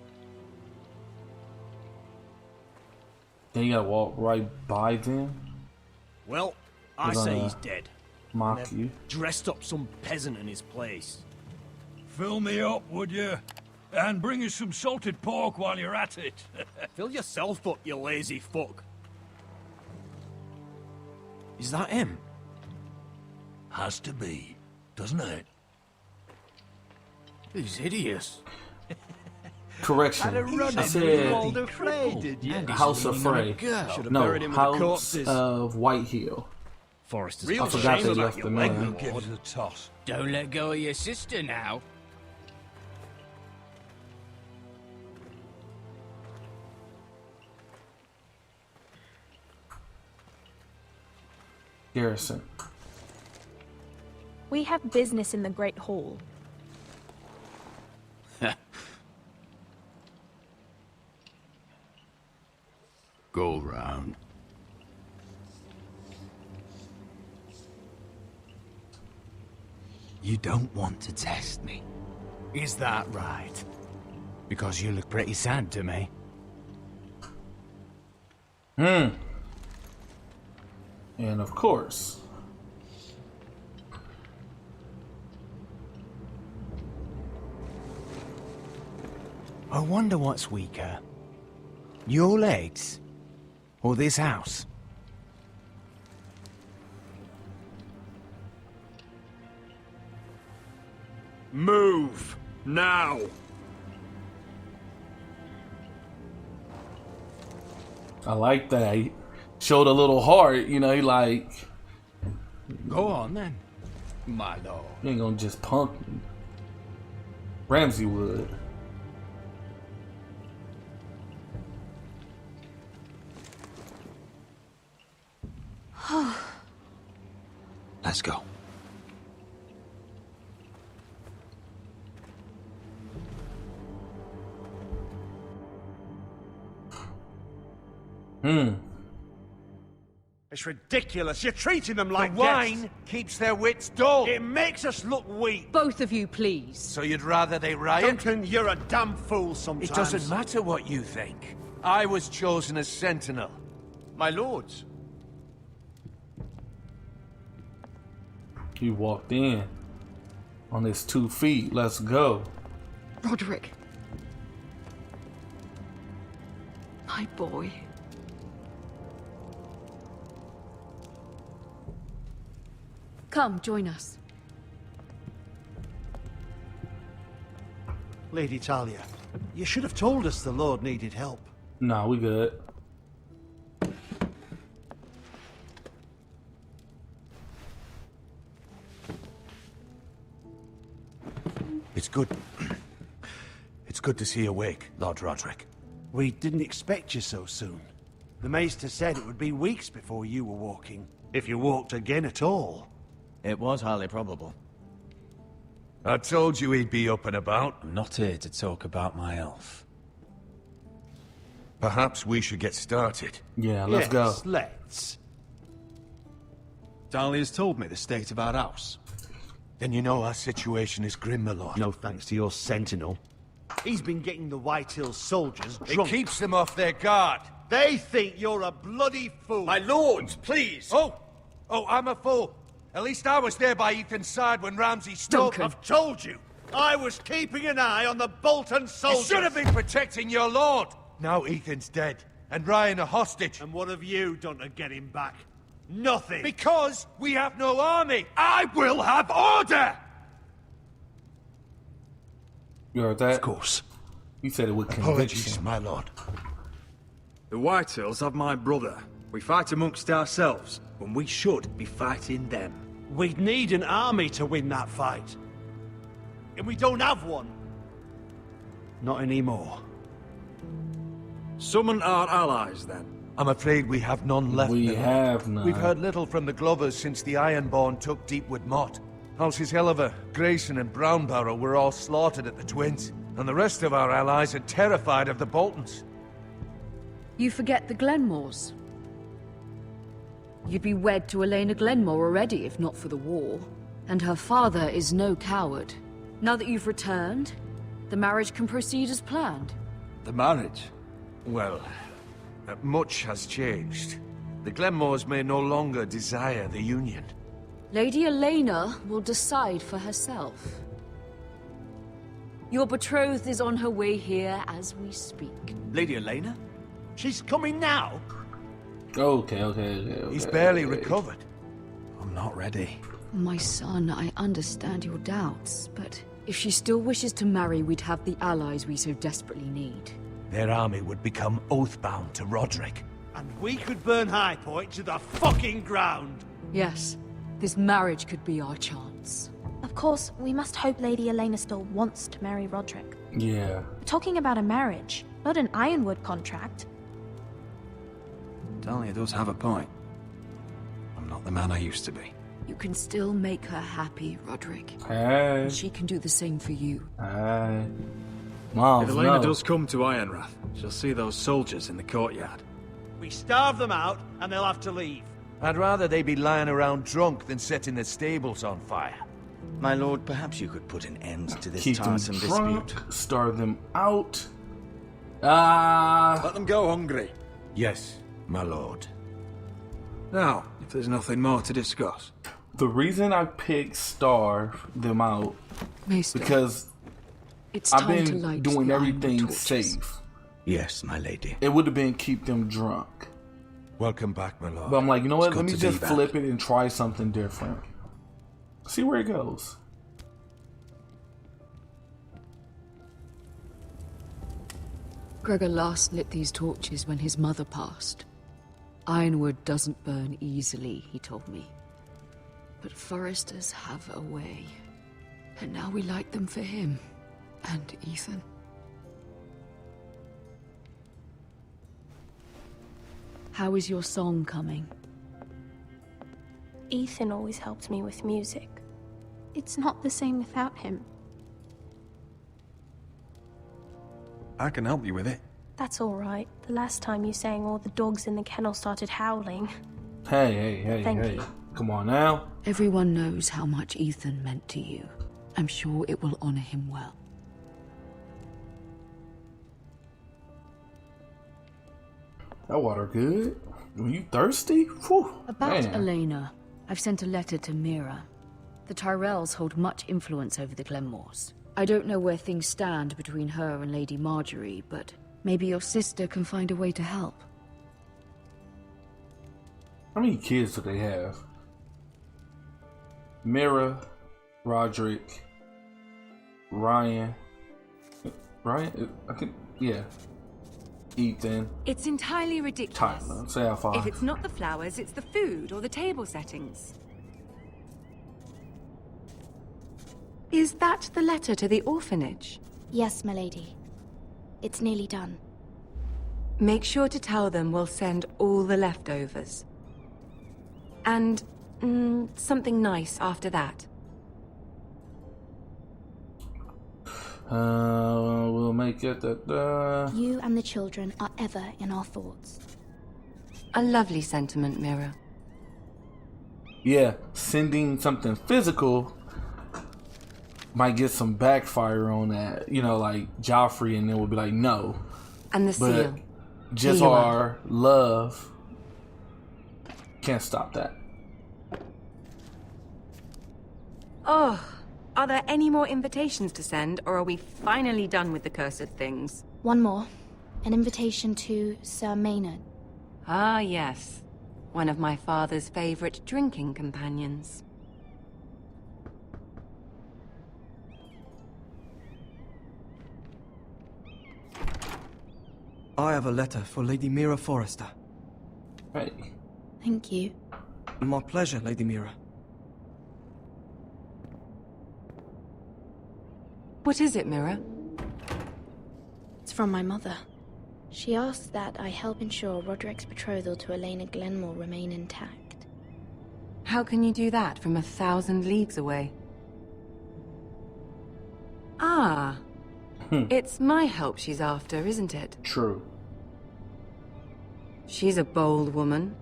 Speaker 1: Then you gotta walk right by them.
Speaker 18: Well, I
Speaker 1: They're
Speaker 18: say
Speaker 1: gonna
Speaker 18: he's dead.
Speaker 1: Mock
Speaker 18: And they've
Speaker 1: you.
Speaker 18: dressed up some peasant in his place.
Speaker 16: Fill me up, would you? And bring us some salted pork while you're at it.
Speaker 18: Fill yourself up, you lazy fuck. Is that him?
Speaker 16: Has to be, doesn't it?
Speaker 18: He's hideous.
Speaker 1: Correction. I said House of Frey. No, House of Whitehill.
Speaker 18: Forrester's
Speaker 1: I forgot they left the name.
Speaker 16: Give it a toss.
Speaker 12: Don't let go of your sister now.
Speaker 1: Garrison.
Speaker 6: We have business in the Great Hall.
Speaker 12: Go round.
Speaker 19: You don't want to test me. Is that right? Because you look pretty sad to me.
Speaker 1: And of course.
Speaker 19: I wonder what's weaker. Your legs? Or this house?
Speaker 18: Move! Now!
Speaker 1: I like that. He showed a little heart, you know, he like...
Speaker 19: Go on then, my lord.
Speaker 1: You ain't gonna just punk me. Ramsay would.
Speaker 2: Let's go.
Speaker 4: It's ridiculous. You're treating them like
Speaker 17: wine
Speaker 4: guests.
Speaker 17: keeps their wits dull.
Speaker 4: It makes us look weak.
Speaker 13: Both of you, please.
Speaker 17: So you'd rather they riot?
Speaker 4: Duncan, you're a damn fool sometimes.
Speaker 17: It doesn't matter what you think. I was chosen as sentinel.
Speaker 4: My lords.
Speaker 1: He walked in on his 2 feet. Let's go.
Speaker 13: Roderick. My boy. Come, join us.
Speaker 4: Lady Talia, you should have told us the Lord needed help.
Speaker 1: Nah, we good.
Speaker 3: It's good. It's good to see you awake, Lord Roderick.
Speaker 4: We didn't expect you so soon. The Maester said it would be weeks before you were walking, if you walked again at all.
Speaker 18: It was highly probable.
Speaker 3: I told you he'd be up and about.
Speaker 19: I'm not here to talk about my elf.
Speaker 3: Perhaps we should get started.
Speaker 1: Yeah, let's go.
Speaker 4: Let's.
Speaker 18: Dahlia's told me the state of our house.
Speaker 3: Then you know our situation is grim, my lord.
Speaker 4: No thanks to your sentinel. He's been getting the Whitehill soldiers drunk.
Speaker 17: It keeps them off their guard.
Speaker 4: They think you're a bloody fool.
Speaker 17: My lords, please. Oh, I'm a fool. At least I was there by Ethan's side when Ramsay stood.
Speaker 4: I've told you. I was keeping an eye on the Bolton soldiers.
Speaker 17: You should have been protecting your lord. Now Ethan's dead, and Ryan a hostage.
Speaker 4: And what have you done to get him back? Nothing.
Speaker 17: Because we have no army. I will have order!
Speaker 1: You heard that?
Speaker 3: Of course.
Speaker 1: He said it with
Speaker 3: Apologies,
Speaker 1: conviction.
Speaker 3: my lord.
Speaker 18: The Whitehills have my brother. We fight amongst ourselves, when we should be fighting them.
Speaker 4: We'd need an army to win that fight. And we don't have one. Not anymore.
Speaker 18: Summon our allies, then.
Speaker 3: I'm afraid we have none left.
Speaker 1: We have none.
Speaker 3: We've heard little from the Glovers since the Ironborn took Deepwood Motte. Halsey's Helliver, Grayson and Brownbarrow were all slaughtered at the Twins, and the rest of our allies are terrified of the Boltons.
Speaker 13: You forget the Glenmores. You'd be wed to Elena Glenmore already if not for the war. And her father is no coward. Now that you've returned, the marriage can proceed as planned.
Speaker 3: The marriage? Well, much has changed. The Glenmores may no longer desire the union.
Speaker 13: Lady Elena will decide for herself. Your betrothed is on her way here as we speak.
Speaker 18: Lady Elena?
Speaker 4: She's coming now?
Speaker 1: Okay.
Speaker 3: He's barely recovered.
Speaker 19: I'm not ready.
Speaker 13: My son, I understand your doubts, but If she still wishes to marry, we'd have the allies we so desperately need.
Speaker 3: Their army would become oath-bound to Roderick.
Speaker 4: And we could burn High Point to the fucking ground!
Speaker 13: Yes, this marriage could be our chance.
Speaker 6: Of course, we must hope Lady Elena still wants to marry Roderick.
Speaker 1: Yeah.
Speaker 6: We're talking about a marriage, not an Ironwood contract.
Speaker 18: Talia does have a point. I'm not the man I used to be.
Speaker 13: You can still make her happy, Roderick.
Speaker 1: Hey.
Speaker 13: And she can do the same for you.
Speaker 1: Hey. Mom,
Speaker 18: If Elena does come to Ironrath, she'll see those soldiers in the courtyard.
Speaker 4: We starve them out, and they'll have to leave.
Speaker 3: I'd rather they be lying around drunk than setting the stables on fire.
Speaker 11: My lord, perhaps you could put an end to this
Speaker 1: Keep them
Speaker 11: tiresome
Speaker 1: drunk,
Speaker 11: dispute.
Speaker 1: starve them out.
Speaker 18: Let them go hungry.
Speaker 3: Yes, my lord.
Speaker 18: Now, if there's nothing more to discuss.
Speaker 1: The reason I picked starve them out
Speaker 13: Maester,
Speaker 1: because
Speaker 13: it's
Speaker 1: I've
Speaker 13: time to
Speaker 1: been
Speaker 13: light
Speaker 1: doing
Speaker 13: the iron
Speaker 1: everything
Speaker 13: torches.
Speaker 1: safe.
Speaker 11: Yes, my lady.
Speaker 1: It would have been keep them drunk.
Speaker 3: Welcome back, my lord.
Speaker 1: But I'm like, you know what?
Speaker 3: It's
Speaker 1: Let
Speaker 3: good
Speaker 1: me
Speaker 3: to be
Speaker 1: just
Speaker 3: back.
Speaker 1: flip it and try something different. See where it goes.
Speaker 13: Gregor last lit these torches when his mother passed. Ironwood doesn't burn easily, he told me. But foresters have a way. And now we light them for him. And Ethan. How is your song coming?
Speaker 6: Ethan always helped me with music. It's not the same without him.
Speaker 18: I can help you with it.
Speaker 6: That's all right. The last time you sang, all the dogs in the kennel started howling.
Speaker 1: Hey.
Speaker 6: Thank you.
Speaker 1: Come on now.
Speaker 13: Everyone knows how much Ethan meant to you. I'm sure it will honor him well.
Speaker 1: That water good. Are you thirsty? Whew,
Speaker 13: About
Speaker 1: man.
Speaker 13: Elena, I've sent a letter to Mira. The Tyrells hold much influence over the Glenmores. I don't know where things stand between her and Lady Marjorie, but maybe your sister can find a way to help.
Speaker 1: How many kids do they have? Mira, Roderick, Ryan. Ryan? I think, yeah. Ethan.
Speaker 20: It's entirely ridiculous.
Speaker 1: Tyler. Say how far.
Speaker 20: If it's not the flowers, it's the food or the table settings. Is that the letter to the orphanage?
Speaker 21: Yes, milady. It's nearly done.
Speaker 20: Make sure to tell them we'll send all the leftovers. And something nice after that.
Speaker 1: We'll make it that,
Speaker 21: You and the children are ever in our thoughts.
Speaker 20: A lovely sentiment, Mira.
Speaker 1: Yeah, sending something physical might get some backfire on that. You know, like Joffrey, and then we'll be like, no.
Speaker 20: And the
Speaker 1: But
Speaker 20: seal.
Speaker 1: just
Speaker 20: Here you
Speaker 1: our love can't stop that.
Speaker 20: Oh, are there any more invitations to send, or are we finally done with the cursed things?
Speaker 21: One more. An invitation to Sir Maynard.
Speaker 20: Ah, yes. One of my father's favorite drinking companions.
Speaker 22: I have a letter for Lady Mira Forrester.
Speaker 1: Hey.
Speaker 21: Thank you.
Speaker 22: My pleasure, Lady Mira.
Speaker 20: What is it, Mira?
Speaker 21: It's from my mother. She asks that I help ensure Roderick's betrothal to Elena Glenmore remain intact.
Speaker 20: How can you do that from 1,000 leagues away? Ah. It's my help she's after, isn't it?
Speaker 1: True.
Speaker 20: She's a bold woman.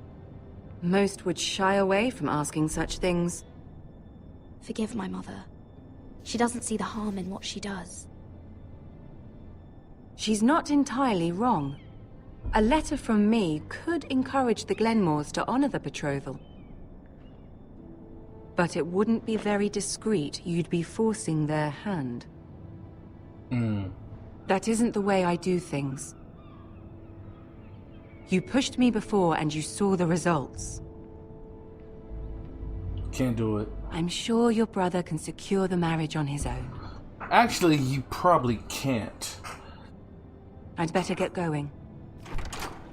Speaker 20: Most would shy away from asking such things.
Speaker 21: Forgive my mother. She doesn't see the harm in what she does.
Speaker 20: She's not entirely wrong. A letter from me could encourage the Glenmores to honor the betrothal. But it wouldn't be very discreet. You'd be forcing their hand. That isn't the way I do things. You pushed me before and you saw the results.
Speaker 1: Can't do it.
Speaker 20: I'm sure your brother can secure the marriage on his own.
Speaker 1: Actually, you probably can't.
Speaker 20: I'd better get going.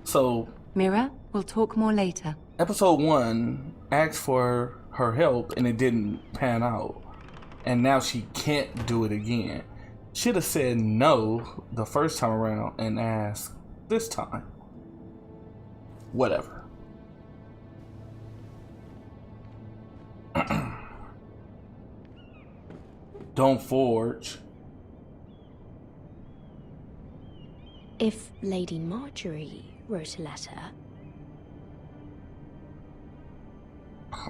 Speaker 1: So,
Speaker 20: Mira, we'll talk more later.
Speaker 1: episode 1 asked for her help and it didn't pan out. And now she can't do it again. Should have said no the first time around and asked this time. Whatever. Don't forge.
Speaker 21: If Lady Marjorie wrote a letter...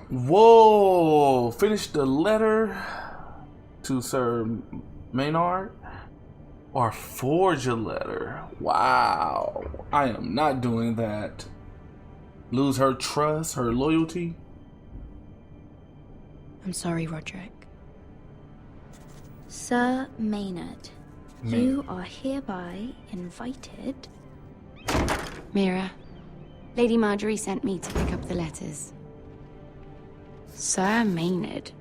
Speaker 1: Whoa! Finish the letter to Sir Maynard? Or forge a letter? Wow. I am not doing that. Lose her trust, her loyalty?
Speaker 21: I'm sorry, Roderick. Sir Maynard, you are hereby invited...
Speaker 7: Mira, Lady Marjorie sent me to pick up the letters. Sir Maynard.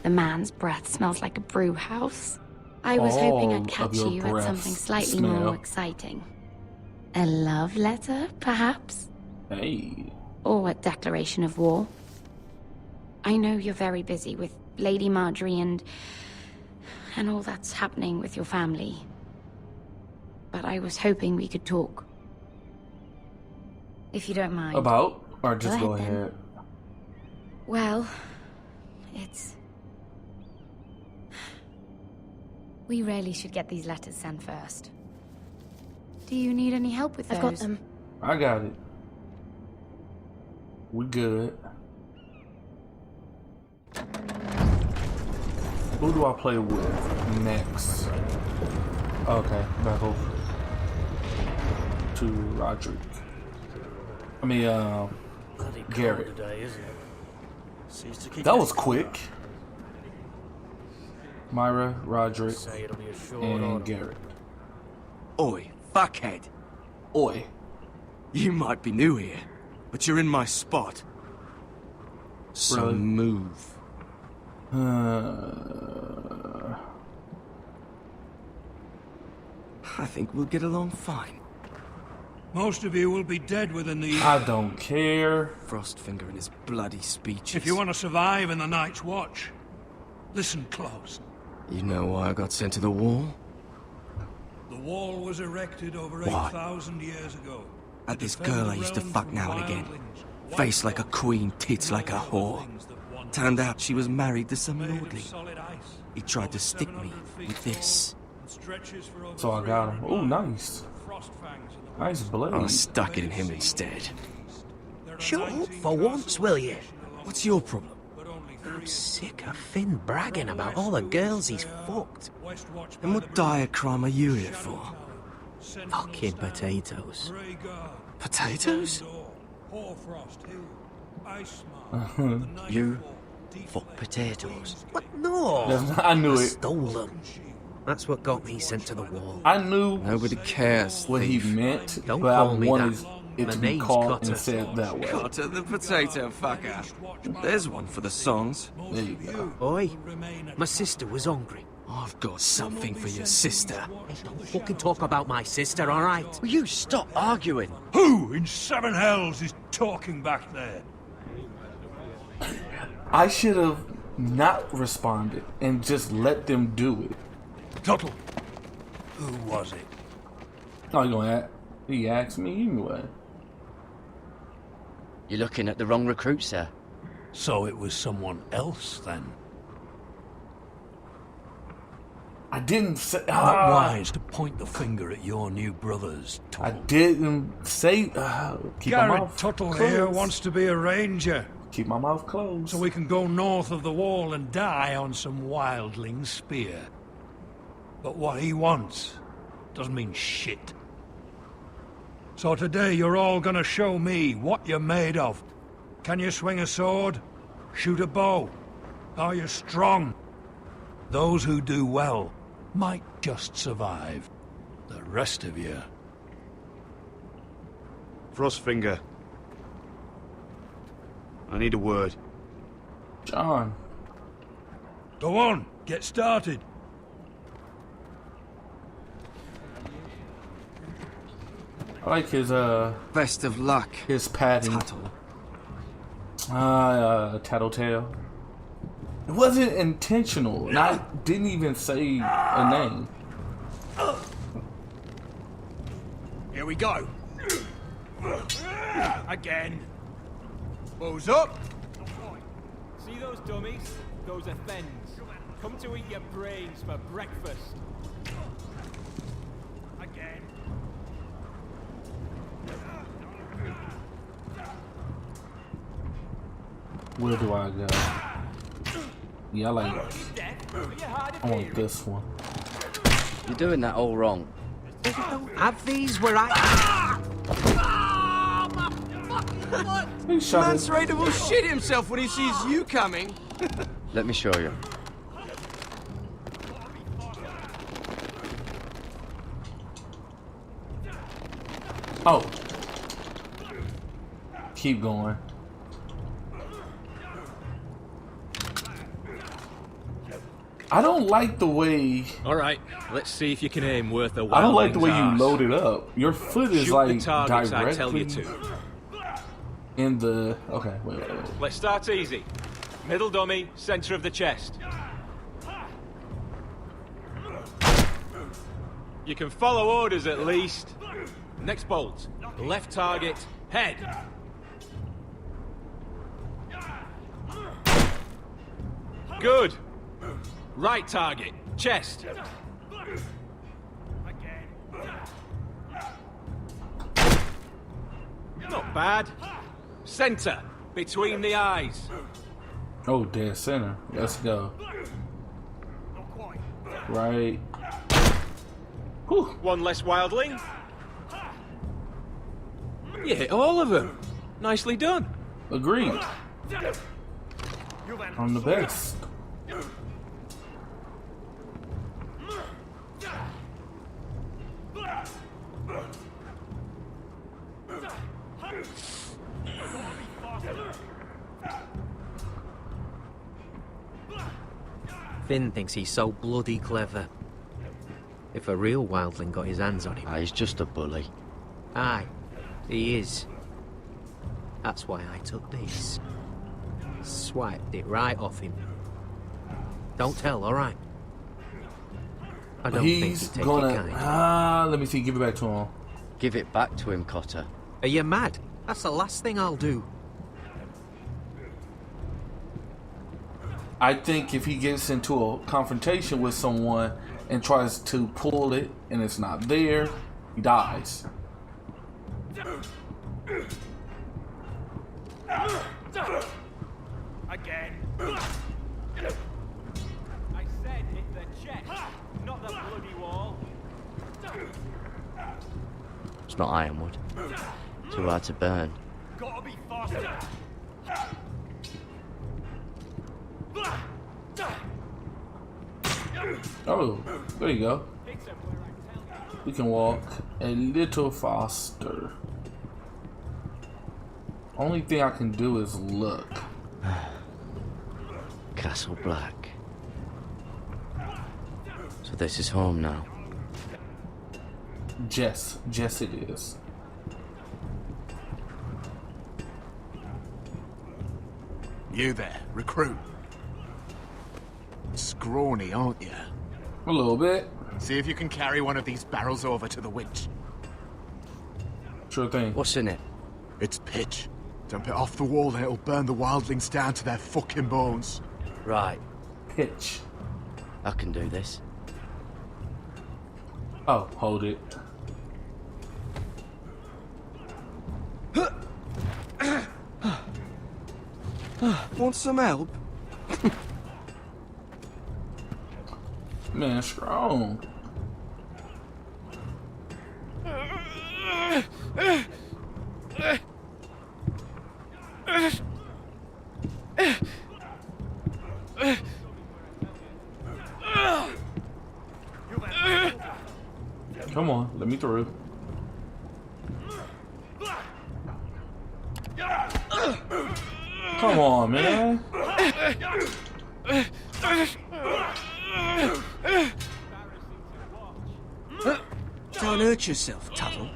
Speaker 7: The man's breath smells like a brew house. I was hoping I'd catch you at something slightly more exciting. A love letter, perhaps?
Speaker 1: Hey.
Speaker 7: Or a declaration of war. I know you're very busy with Lady Marjorie and all that's happening with your family. But I was hoping we could talk. If you don't mind.
Speaker 1: About? Or just go ahead.
Speaker 7: Well, it's... We really should get these letters sent first. Do you need any help with those?
Speaker 21: I've got them.
Speaker 1: I got it. We good. Who do I play with next? Okay, back over to Roderick. I mean, Gared. That was quick. Mira, Roderick, and Gared.
Speaker 11: Oi, fuckhead.
Speaker 1: Oi.
Speaker 11: You might be new here, but you're in my spot. So
Speaker 1: Really?
Speaker 11: move. I think we'll get along fine.
Speaker 16: Most of you will be dead within the...
Speaker 1: I don't care.
Speaker 11: Frostfinger and his bloody speeches.
Speaker 16: If you want to survive in the Night's Watch, listen close.
Speaker 11: You know why I got sent to the wall?
Speaker 16: The wall was erected over
Speaker 11: Why?
Speaker 16: 8,000 years ago.
Speaker 11: At this girl I used to fuck now and again. Face like a queen, tits like a whore. Turned out she was married to some lordling. He tried to stick me with this.
Speaker 1: So I got him. Oh, nice. Nice blade.
Speaker 11: I stuck it in him instead.
Speaker 15: Shut up for once, will you?
Speaker 11: What's your problem?
Speaker 15: I'm sick of Finn bragging about all the girls he's fucked.
Speaker 11: And what dire crime are you here for?
Speaker 15: Fucking potatoes.
Speaker 11: Potatoes?
Speaker 15: You fuck potatoes? What? No!
Speaker 1: I knew it.
Speaker 15: Stole them. That's what got me sent to the wall.
Speaker 1: I knew
Speaker 11: nobody cares
Speaker 1: what he meant,
Speaker 15: Don't
Speaker 1: but
Speaker 15: call
Speaker 1: I
Speaker 15: me
Speaker 1: wanted
Speaker 15: that.
Speaker 1: it
Speaker 15: My
Speaker 1: to be
Speaker 15: name's
Speaker 1: called
Speaker 15: Cutter.
Speaker 1: and said that way.
Speaker 11: Cutter the potato fucker. There's one for the songs.
Speaker 1: There you go.
Speaker 15: Boy, my sister was hungry.
Speaker 11: I've got something for your sister.
Speaker 15: Hey, don't fucking talk about my sister, alright?
Speaker 14: Will you stop arguing?
Speaker 16: Who in seven hells is talking back there?
Speaker 1: I should have not responded and just let them do it.
Speaker 16: Tuttle. Who was it?
Speaker 1: Oh, you gonna ask? He asked me anyway.
Speaker 14: You're looking at the wrong recruit, sir.
Speaker 16: So it was someone else, then?
Speaker 1: I didn't say...
Speaker 16: Not wise to point the finger at your new brothers, Tuttle.
Speaker 1: I didn't say... keep my
Speaker 16: Gared
Speaker 1: mouth
Speaker 16: Tuttle
Speaker 1: closed.
Speaker 16: here wants to be a ranger.
Speaker 1: Keep my mouth closed.
Speaker 16: So we can go north of the wall and die on some wildling's spear. But what he wants doesn't mean shit. So today you're all gonna show me what you're made of. Can you swing a sword? Shoot a bow? Are you strong? Those who do well might just survive. The rest of you...
Speaker 4: Frostfinger. I need a word.
Speaker 1: John.
Speaker 16: Go on, get started.
Speaker 1: I like his
Speaker 11: Best of luck.
Speaker 1: His padding. Tattletale. It wasn't intentional, and I didn't even say a name.
Speaker 19: Here we go. Again.
Speaker 17: Who's up?
Speaker 8: See those dummies? Those are thens. Come to eat your brains for breakfast. Again.
Speaker 1: Where do I go? Yeah, I want this one.
Speaker 14: You're doing that all wrong.
Speaker 15: Have these where I...
Speaker 11: Mance Raider will shit himself when he sees you coming.
Speaker 14: Let me show you.
Speaker 1: Oh. Keep going. I don't like the way...
Speaker 8: Alright, let's see if you can aim worth a
Speaker 1: I don't like the way you
Speaker 8: arse.
Speaker 1: load it up. Your foot is
Speaker 8: Shoot
Speaker 1: like
Speaker 8: the targets I tell you
Speaker 1: directly
Speaker 8: to.
Speaker 1: in the... Okay, wait.
Speaker 8: Let's start easy. Middle dummy, center of the chest. You can follow orders at least. Next bolt. Left target, head. Good. Right target, chest. Not bad. Center, between the eyes.
Speaker 1: Oh, dead center. Let's go. Right.
Speaker 8: Whew. One less wildling. You hit all of them. Nicely done.
Speaker 1: Agreed. I'm the best.
Speaker 15: Finn thinks he's so bloody clever. If a real wildling got his hands on him...
Speaker 14: He's just a bully.
Speaker 15: Aye, he is. That's why I took this. Swiped it right off him. Don't tell, alright? I don't think
Speaker 1: He's
Speaker 15: he'd take
Speaker 1: gonna...
Speaker 15: it kind.
Speaker 1: let me see. Give it back to him.
Speaker 14: Give it back to him, Cotter.
Speaker 15: Are you mad? That's the last thing I'll do.
Speaker 1: I think if he gets into a confrontation with someone and tries to pull it and it's not there, he dies.
Speaker 8: Again. I said hit the chest, not the bloody wall.
Speaker 14: It's not ironwood. Too hard to burn.
Speaker 8: Gotta be faster.
Speaker 1: Oh, there you go. We can walk a little faster. Only thing I can do is look.
Speaker 14: Castle Black. So this is home now.
Speaker 1: Jess it is.
Speaker 19: You there, recruit. Scrawny, aren't you?
Speaker 1: A little bit.
Speaker 19: See if you can carry one of these barrels over to the winch.
Speaker 1: Sure thing.
Speaker 14: What's in it?
Speaker 19: It's pitch. Dump it off the wall and it'll burn the wildlings down to their fucking bones.
Speaker 14: Right.
Speaker 1: Pitch.
Speaker 14: I can do this.
Speaker 1: Oh, hold it.
Speaker 11: Want some help?
Speaker 1: Man, strong. Come on, let me through. Come on, man.
Speaker 11: Don't hurt yourself, Tuttle.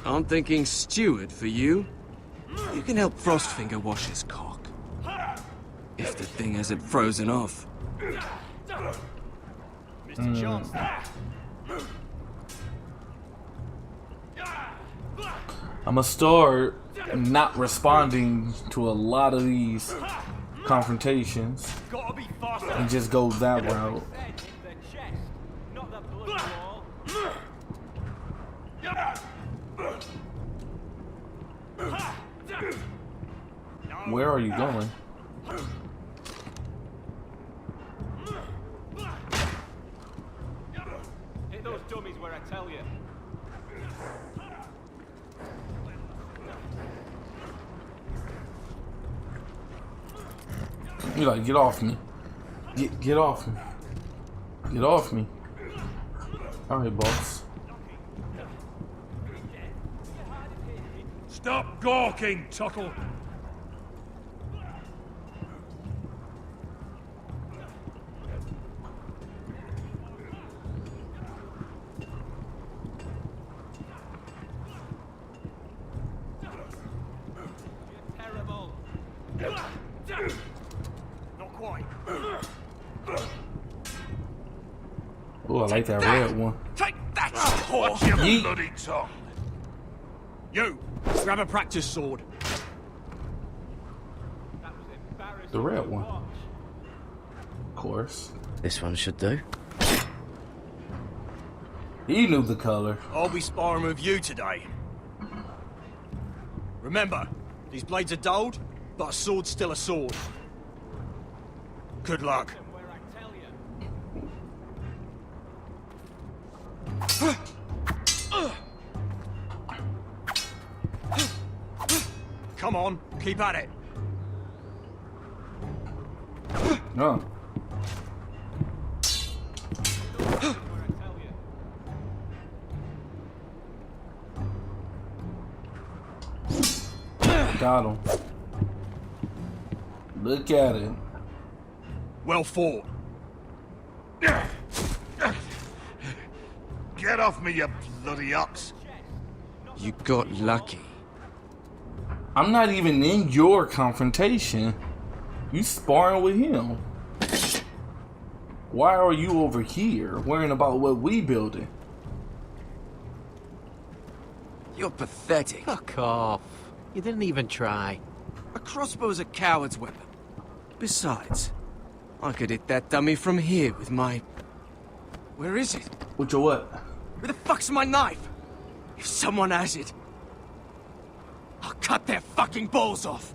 Speaker 11: I'm thinking steward for you. You can help Frostfinger wash his cock. If the thing hasn't frozen off.
Speaker 8: Mr. Johnson.
Speaker 1: I'm gonna start not responding to a lot of these confrontations and just go that route. Where are you going?
Speaker 8: Hit those dummies where I tell you.
Speaker 1: You like, get off me. Get off me. Get off me. Alright, boss.
Speaker 16: Stop gawking, Tuttle!
Speaker 8: Terrible. Not quite.
Speaker 1: Oh, I like that red one.
Speaker 4: Take that, whore! Watch your bloody tongue! You, grab a practice sword.
Speaker 1: The red one. Of course.
Speaker 14: This one should do.
Speaker 1: He knew the color.
Speaker 4: I'll be sparring with you today. Remember, these blades are dulled, but a sword's still a sword. Good luck. Come on, keep at it.
Speaker 1: No. Got him. Look at it.
Speaker 4: Well fought. Get off me, you bloody ox.
Speaker 11: You got lucky.
Speaker 1: I'm not even in your confrontation. You sparring with him. Why are you over here worrying about what we building?
Speaker 11: You're pathetic.
Speaker 15: Fuck off. You didn't even try.
Speaker 11: A crossbow's a coward's weapon. Besides, I could hit that dummy from here with my... Where is it?
Speaker 1: With your what?
Speaker 11: Where the fuck's my knife? If someone has it, I'll cut their fucking balls off.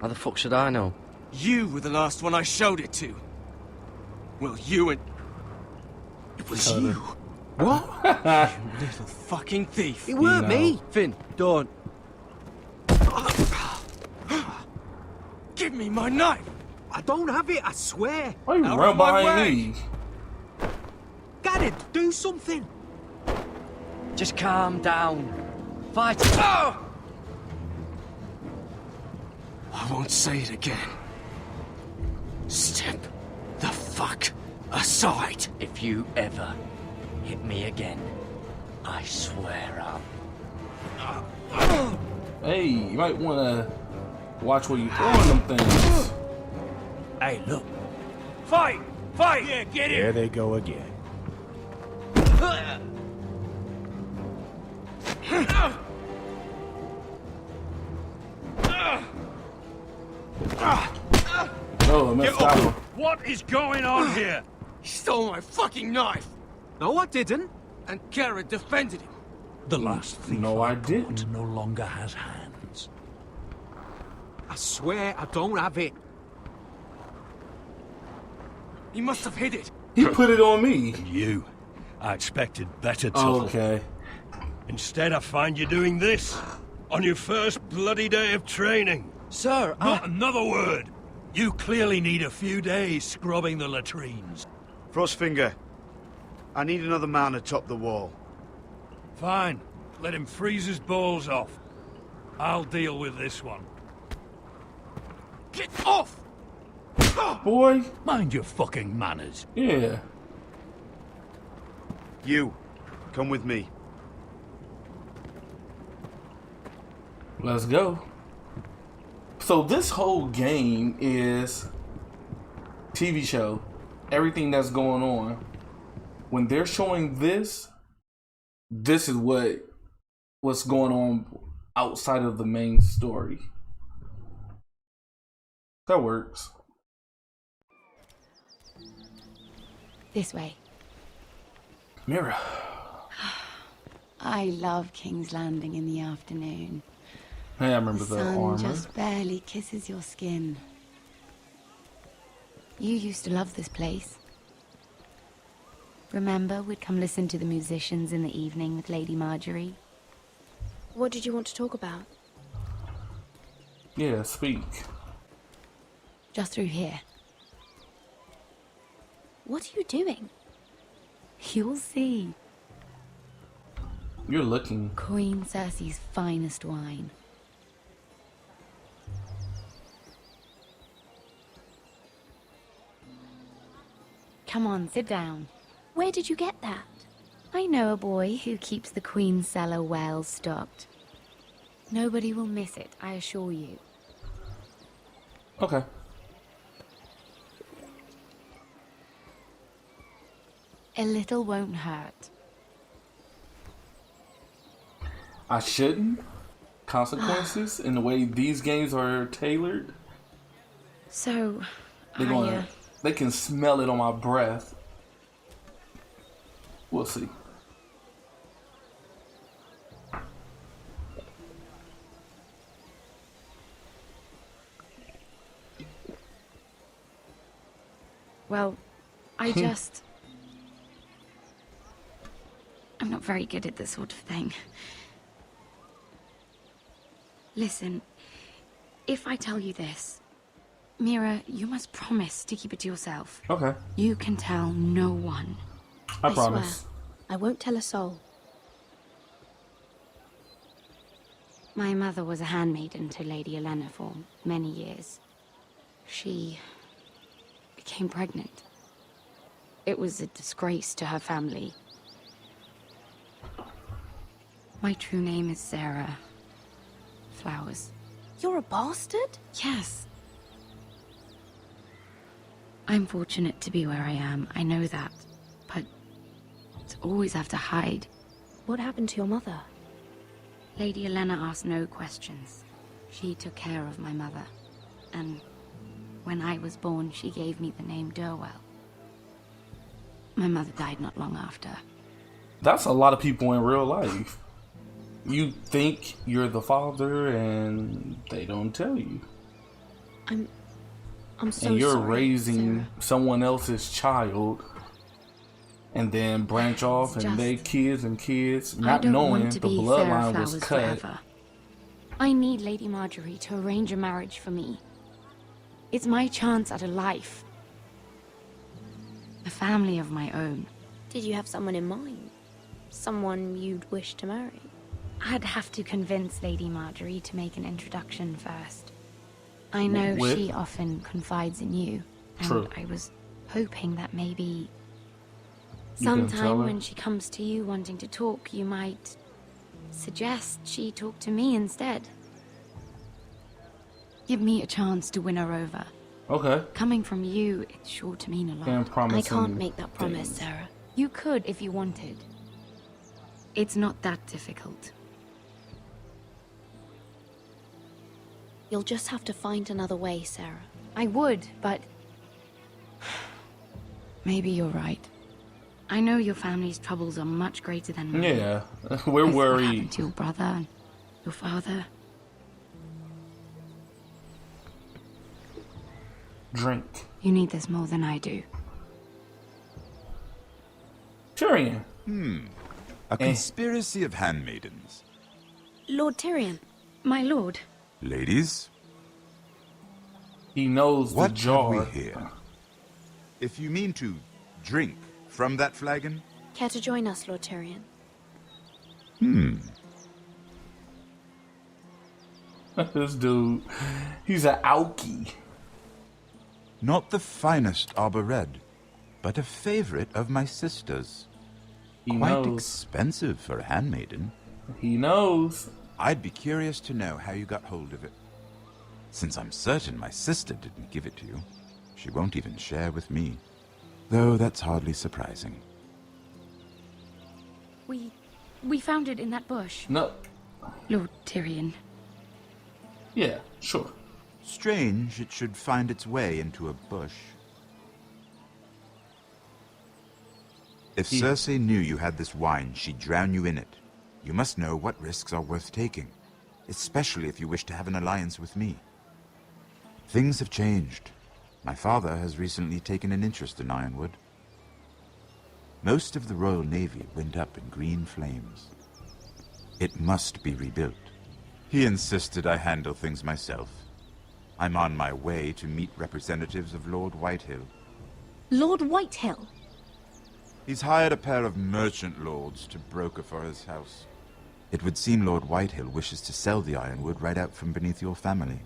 Speaker 14: How the fuck should I know?
Speaker 11: You were the last one I showed it to. Well, you and... It was you.
Speaker 15: What?
Speaker 11: You little fucking thief.
Speaker 15: It weren't me.
Speaker 11: Finn, don't. Give me my knife.
Speaker 15: I don't have it, I swear.
Speaker 1: Why are you
Speaker 11: Out
Speaker 1: right
Speaker 11: of my
Speaker 1: behind
Speaker 11: way.
Speaker 1: me?
Speaker 15: Gared, do something.
Speaker 14: Just calm down. Fight.
Speaker 11: I won't say it again. Step the fuck aside.
Speaker 14: If you ever hit me again, I swear I'll...
Speaker 1: Hey, you might want to watch where you throwing them things.
Speaker 16: Hey, look. Fight! Fight! Yeah, get it!
Speaker 19: There they go again.
Speaker 1: No, I messed up.
Speaker 16: What is going on here?
Speaker 11: He stole my fucking knife.
Speaker 15: No, I didn't.
Speaker 11: And Gared defended him.
Speaker 16: The last thief
Speaker 1: No, I didn't.
Speaker 16: no longer has hands.
Speaker 15: I swear I don't have it.
Speaker 11: He must have hid it.
Speaker 1: He put it on me.
Speaker 16: You. I expected better, Tuttle.
Speaker 1: Okay.
Speaker 16: Instead, I find you doing this. On your first bloody day of training.
Speaker 11: Sir,
Speaker 16: Not another word. You clearly need a few days scrubbing the latrines.
Speaker 4: Frostfinger, I need another man atop the wall.
Speaker 16: Fine. Let him freeze his balls off. I'll deal with this one.
Speaker 11: Get off!
Speaker 1: boy.
Speaker 16: Mind your fucking manners.
Speaker 1: Yeah.
Speaker 18: You, come with me.
Speaker 1: Let's go. So this whole game is TV show. Everything that's going on. When they're showing this is what's going on outside of the main story. That works.
Speaker 7: This way.
Speaker 1: Mira.
Speaker 7: I love King's Landing in the afternoon.
Speaker 1: Hey, I remember
Speaker 7: The
Speaker 1: the
Speaker 7: sun
Speaker 1: armor.
Speaker 7: just barely kisses your skin. You used to love this place. Remember, we'd come listen to the musicians in the evening with Lady Marjorie?
Speaker 21: What did you want to talk about?
Speaker 1: Yeah, speak.
Speaker 7: Just through here.
Speaker 21: What are you doing?
Speaker 7: You'll see.
Speaker 1: You're looking.
Speaker 7: Queen Cersei's finest wine. Come on, sit down.
Speaker 21: Where did you get that?
Speaker 7: I know a boy who keeps the Queen's cellar well stocked. Nobody will miss it, I assure you.
Speaker 1: Okay.
Speaker 7: A little won't hurt.
Speaker 1: I shouldn't. Consequences in the way these games are tailored.
Speaker 7: So,
Speaker 1: They can smell it on my breath. We'll see.
Speaker 7: Well, I just... I'm not very good at this sort of thing. Listen, if I tell you this, Mira, you must promise to keep it to yourself.
Speaker 1: Okay.
Speaker 7: You can tell no one.
Speaker 1: I promise.
Speaker 21: Swear, I won't tell a soul.
Speaker 7: My mother was a handmaiden to Lady Olenna for many years. She became pregnant. It was a disgrace to her family. My true name is Sarah Flowers.
Speaker 21: You're a bastard?
Speaker 7: Yes. I'm fortunate to be where I am, I know that. But to always have to hide.
Speaker 21: What happened to your mother?
Speaker 7: Lady Olenna asked no questions. She took care of my mother. And when I was born, she gave me the name Durwell. My mother died not long after.
Speaker 1: That's a lot of people in real life. You think you're the father and they don't tell you.
Speaker 21: I'm so
Speaker 1: and you're
Speaker 21: sorry,
Speaker 1: raising
Speaker 21: Sarah.
Speaker 1: someone else's child and then branch off
Speaker 7: It's
Speaker 1: and they
Speaker 7: just-
Speaker 1: kids and kids,
Speaker 7: I
Speaker 1: not
Speaker 7: don't
Speaker 1: knowing
Speaker 7: want to
Speaker 1: the
Speaker 7: be Sarah
Speaker 1: bloodline was
Speaker 7: Flowers
Speaker 1: cut.
Speaker 7: forever. I need Lady Marjorie to arrange a marriage for me. It's my chance at a life. A family of my own.
Speaker 21: Did you have someone in mind? Someone you'd wish to marry?
Speaker 7: I'd have to convince Lady Marjorie to make an introduction first. I know
Speaker 1: With?
Speaker 7: she often confides in you, and
Speaker 1: True.
Speaker 7: I was hoping that maybe
Speaker 1: You can tell
Speaker 7: sometime
Speaker 1: her?
Speaker 7: when she comes to you wanting to talk, you might suggest she talk to me instead. Give me a chance to win her over.
Speaker 1: Okay.
Speaker 7: Coming from you, it's sure to mean a lot.
Speaker 1: And promising
Speaker 21: I can't make that promise,
Speaker 1: things.
Speaker 21: Sarah.
Speaker 7: You could if you wanted. It's not that difficult.
Speaker 21: You'll just have to find another way, Sarah.
Speaker 7: I would, but... maybe you're right. I know your family's troubles are much greater than mine.
Speaker 1: Yeah, we're
Speaker 7: With what
Speaker 1: worried.
Speaker 7: happened to your brother and your father.
Speaker 1: Drink.
Speaker 7: You need this more than I do.
Speaker 1: Tyrion.
Speaker 9: A conspiracy of handmaidens.
Speaker 21: Lord Tyrion.
Speaker 7: My lord.
Speaker 9: Ladies,
Speaker 1: He knows
Speaker 9: what
Speaker 1: the jar.
Speaker 9: have we here? If you mean to drink from that flagon,
Speaker 21: Care to join us, Lord Tyrion?
Speaker 1: This dude, he's an alky.
Speaker 9: Not the finest arbor red, but a favorite of my sister's.
Speaker 1: He
Speaker 9: Quite
Speaker 1: knows.
Speaker 9: expensive for a handmaiden.
Speaker 1: He knows.
Speaker 9: I'd be curious to know how you got hold of it. Since I'm certain my sister didn't give it to you, she won't even share with me. Though that's hardly surprising.
Speaker 7: We found it in that bush.
Speaker 1: No.
Speaker 7: Lord Tyrion.
Speaker 1: Yeah, sure.
Speaker 9: Strange it should find its way into a bush. If Cersei knew you had this wine, she'd drown you in it. You must know what risks are worth taking, especially if you wish to have an alliance with me. Things have changed. My father has recently taken an interest in Ironwood. Most of the Royal Navy went up in green flames. It must be rebuilt. He insisted I handle things myself. I'm on my way to meet representatives of Lord Whitehill.
Speaker 6: Lord Whitehill?
Speaker 9: He's hired a pair of merchant lords to broker for his house. It would seem Lord Whitehill wishes to sell the Ironwood right out from beneath your family.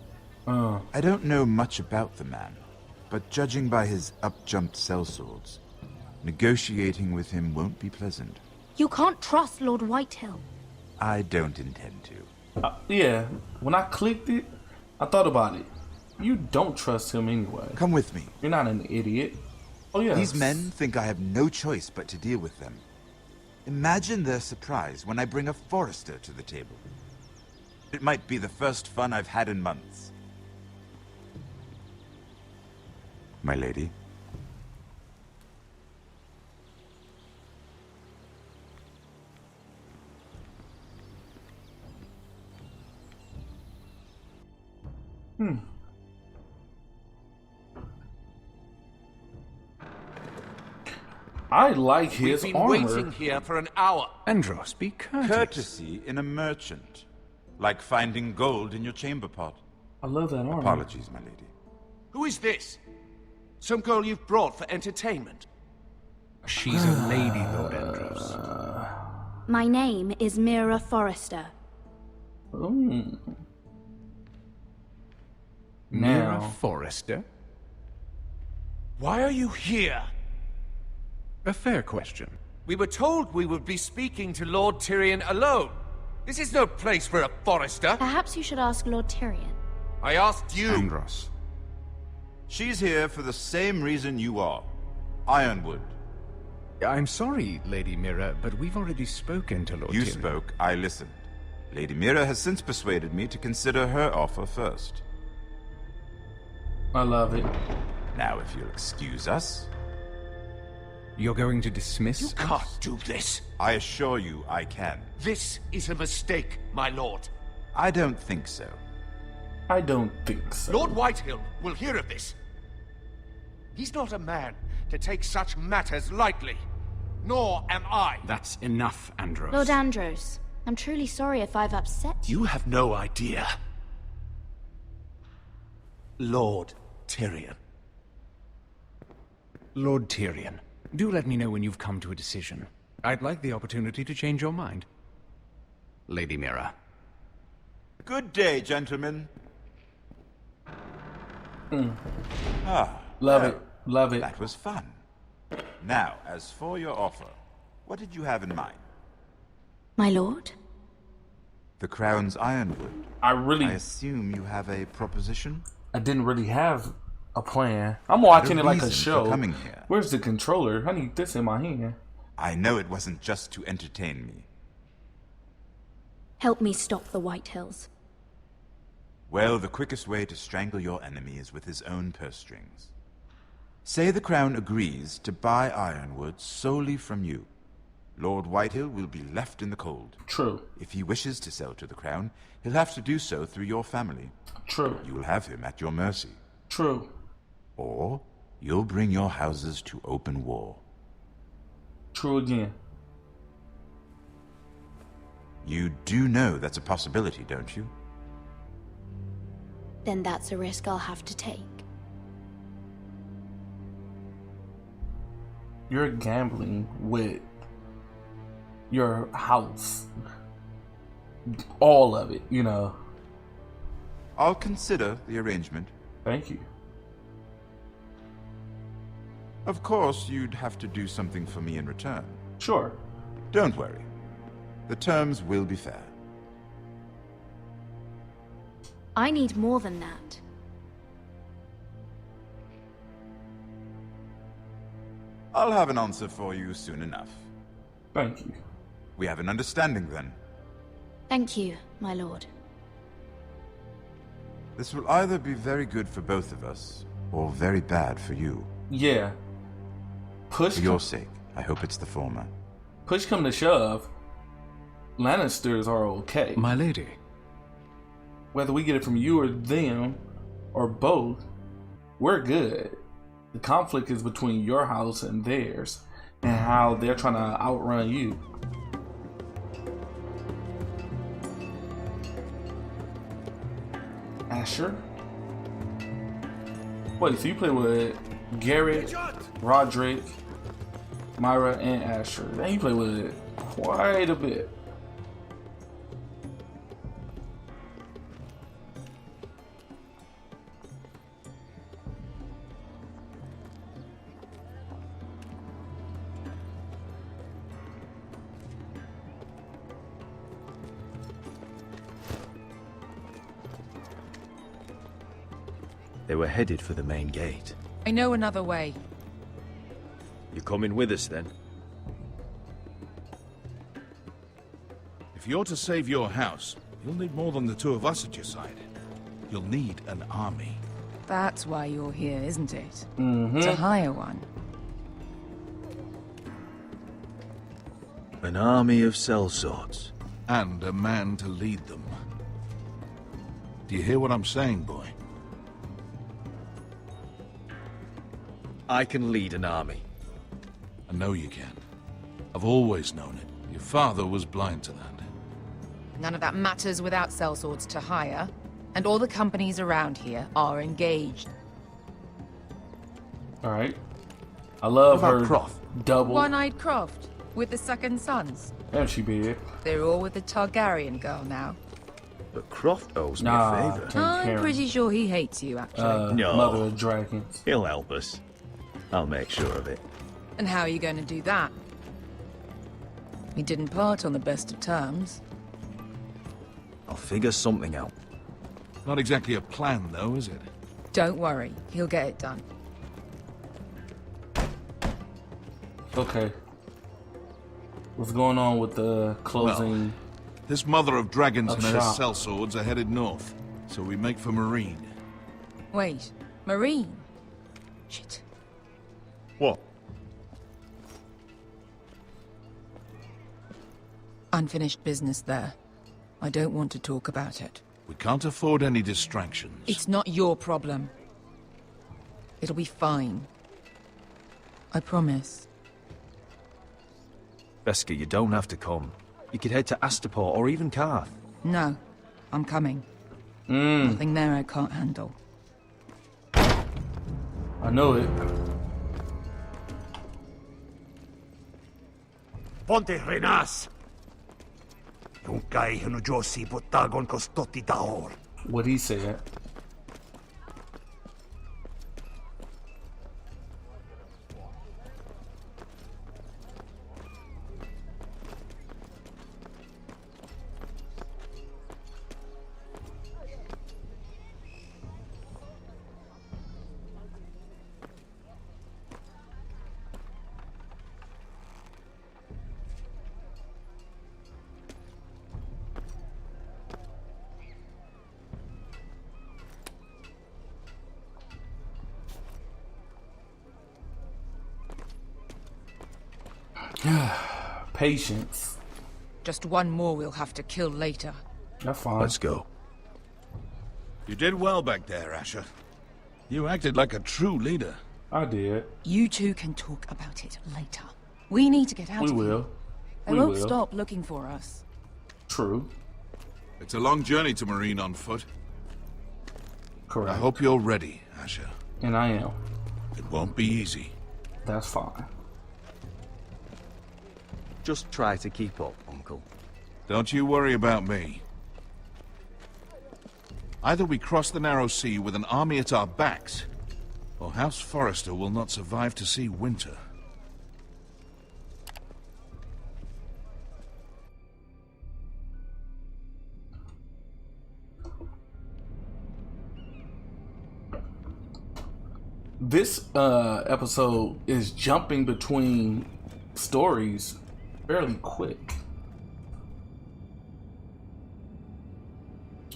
Speaker 9: I don't know much about the man, but judging by his up-jumped sellswords, negotiating with him won't be pleasant.
Speaker 6: You can't trust Lord Whitehill.
Speaker 9: I don't intend to.
Speaker 1: Yeah, when I clicked it, I thought about it. You don't trust him anyway.
Speaker 9: Come with me.
Speaker 1: You're not an idiot. Oh, yeah.
Speaker 9: These men think I have no choice but to deal with them. Imagine their surprise when I bring a forester to the table. It might be the first fun I've had in months. My lady.
Speaker 1: I like his
Speaker 3: We've been
Speaker 1: armor.
Speaker 3: waiting here for an hour.
Speaker 19: Andros, be courteous.
Speaker 9: Courtesy in a merchant. Like finding gold in your chamber pot.
Speaker 1: I love that armor.
Speaker 9: Apologies, my lady.
Speaker 3: Who is this? Some girl you've brought for entertainment?
Speaker 19: She's a lady, Lord Andros.
Speaker 21: My name is Mira Forrester.
Speaker 19: Mira Forrester?
Speaker 3: Why are you here?
Speaker 19: A fair question.
Speaker 3: We were told we would be speaking to Lord Tyrion alone. This is no place for a Forrester.
Speaker 21: Perhaps you should ask Lord Tyrion.
Speaker 3: I asked you.
Speaker 19: Andros.
Speaker 9: She's here for the same reason you are. Ironwood.
Speaker 19: I'm sorry, Lady Mira, but we've already spoken to Lord
Speaker 9: You
Speaker 19: Tyrion.
Speaker 9: spoke, I listened. Lady Mira has since persuaded me to consider her offer first.
Speaker 1: I love it.
Speaker 9: Now, if you'll excuse us.
Speaker 19: You're going to dismiss
Speaker 3: You can't do this.
Speaker 9: I assure you I can.
Speaker 3: This is a mistake, my lord.
Speaker 9: I don't think so.
Speaker 1: I don't think so.
Speaker 3: Lord Whitehill will hear of this. He's not a man to take such matters lightly. Nor am I.
Speaker 19: That's enough, Andros.
Speaker 21: Lord Andros, I'm truly sorry if I've upset you.
Speaker 3: You have no idea. Lord Tyrion.
Speaker 19: Lord Tyrion, do let me know when you've come to a decision. I'd like the opportunity to change your mind. Lady Mira.
Speaker 9: Good day, gentlemen.
Speaker 1: Love it. Love it.
Speaker 9: That was fun. Now, as for your offer, what did you have in mind?
Speaker 21: My lord?
Speaker 9: The Crown's Ironwood.
Speaker 1: I
Speaker 9: assume you have a proposition?
Speaker 1: I didn't really have a plan. I'm watching
Speaker 9: The
Speaker 1: it like a
Speaker 9: reason for
Speaker 1: show.
Speaker 9: coming here.
Speaker 1: Where's the controller? I need this in my hand.
Speaker 9: I know it wasn't just to entertain me.
Speaker 21: Help me stop the Whitehills.
Speaker 9: Well, the quickest way to strangle your enemy is with his own purse strings. Say the Crown agrees to buy Ironwood solely from you. Lord Whitehill will be left in the cold.
Speaker 1: True.
Speaker 9: If he wishes to sell to the Crown, he'll have to do so through your family.
Speaker 1: True.
Speaker 9: You will have him at your mercy.
Speaker 1: True.
Speaker 9: Or you'll bring your houses to open war.
Speaker 1: True again.
Speaker 9: You do know that's a possibility, don't you?
Speaker 21: Then that's a risk I'll have to take.
Speaker 1: You're gambling with your house. All of it, you know.
Speaker 9: I'll consider the arrangement.
Speaker 1: Thank you.
Speaker 9: Of course, you'd have to do something for me in return.
Speaker 1: Sure.
Speaker 9: Don't worry. The terms will be fair.
Speaker 21: I need more than that.
Speaker 9: I'll have an answer for you soon enough.
Speaker 1: Thank you.
Speaker 9: We have an understanding then.
Speaker 21: Thank you, my lord.
Speaker 9: This will either be very good for both of us, or very bad for you.
Speaker 1: Yeah.
Speaker 9: For your sake, I hope it's the former.
Speaker 1: Push come to shove, Lannisters are okay.
Speaker 19: My lady.
Speaker 1: Whether we get it from you or them, or both, we're good. The conflict is between your house and theirs, and how they're trying to outrun you. Asher? Wait, so you play with Gared, Roderick, Mira, and Asher. Then you play with quite a bit.
Speaker 2: They were headed for the main gate.
Speaker 5: I know another way.
Speaker 2: You coming with us then?
Speaker 17: If you're to save your house, you'll need more than the two of us at your side. You'll need an army.
Speaker 5: That's why you're here, isn't it?
Speaker 1: Mm-hmm.
Speaker 5: To hire one.
Speaker 2: An army of sellswords.
Speaker 17: And a man to lead them. Do you hear what I'm saying, boy?
Speaker 2: I can lead an army.
Speaker 17: I know you can. I've always known it. Your father was blind to that.
Speaker 5: None of that matters without sellswords to hire. And all the companies around here are engaged.
Speaker 1: Alright. I love her
Speaker 17: Croft?
Speaker 1: double.
Speaker 5: One-eyed Croft, with the second sons.
Speaker 1: There she be.
Speaker 5: They're all with the Targaryen girl now.
Speaker 2: But Croft owes me a favor.
Speaker 5: I'm pretty sure he hates you, actually.
Speaker 2: No.
Speaker 1: Mother of Dragons.
Speaker 2: He'll help us. I'll make sure of it.
Speaker 5: And how are you going to do that? We didn't part on the best of terms.
Speaker 2: I'll figure something out.
Speaker 17: Not exactly a plan, though, is it?
Speaker 5: Don't worry, he'll get it done.
Speaker 1: Okay. What's going on with the closing?
Speaker 17: Well, this mother of dragons and her
Speaker 1: shop.
Speaker 17: sellswords are headed north, so we make for Marine.
Speaker 5: Wait, Marine? Shit.
Speaker 2: What?
Speaker 5: Unfinished business there. I don't want to talk about it.
Speaker 17: We can't afford any distractions.
Speaker 5: It's not your problem. It'll be fine. I promise.
Speaker 2: Veska, you don't have to come. You could head to Astapor or even Karth.
Speaker 5: No, I'm coming. Nothing there I can't handle.
Speaker 1: I know it.
Speaker 4: Ponte Renas! Yung kay Hanujosi Potagon Kostoti Taor.
Speaker 1: What he said. Patience.
Speaker 5: Just one more we'll have to kill later.
Speaker 1: That's fine.
Speaker 2: Let's go.
Speaker 17: You did well back there, Asher. You acted like a true leader.
Speaker 1: I did.
Speaker 5: You two can talk about it later. We need to get out
Speaker 1: We
Speaker 5: of here.
Speaker 1: will.
Speaker 5: They
Speaker 1: We
Speaker 5: won't
Speaker 1: will.
Speaker 5: stop looking for us.
Speaker 1: True.
Speaker 17: It's a long journey to Marine on foot.
Speaker 1: Correct.
Speaker 17: I hope you're ready, Asher.
Speaker 1: And I am.
Speaker 17: It won't be easy.
Speaker 1: That's fine.
Speaker 2: Just try to keep up, Uncle.
Speaker 17: Don't you worry about me. Either we cross the narrow sea with an army at our backs, Well, House Forrester will not survive to see winter.
Speaker 1: This episode is jumping between stories fairly quick.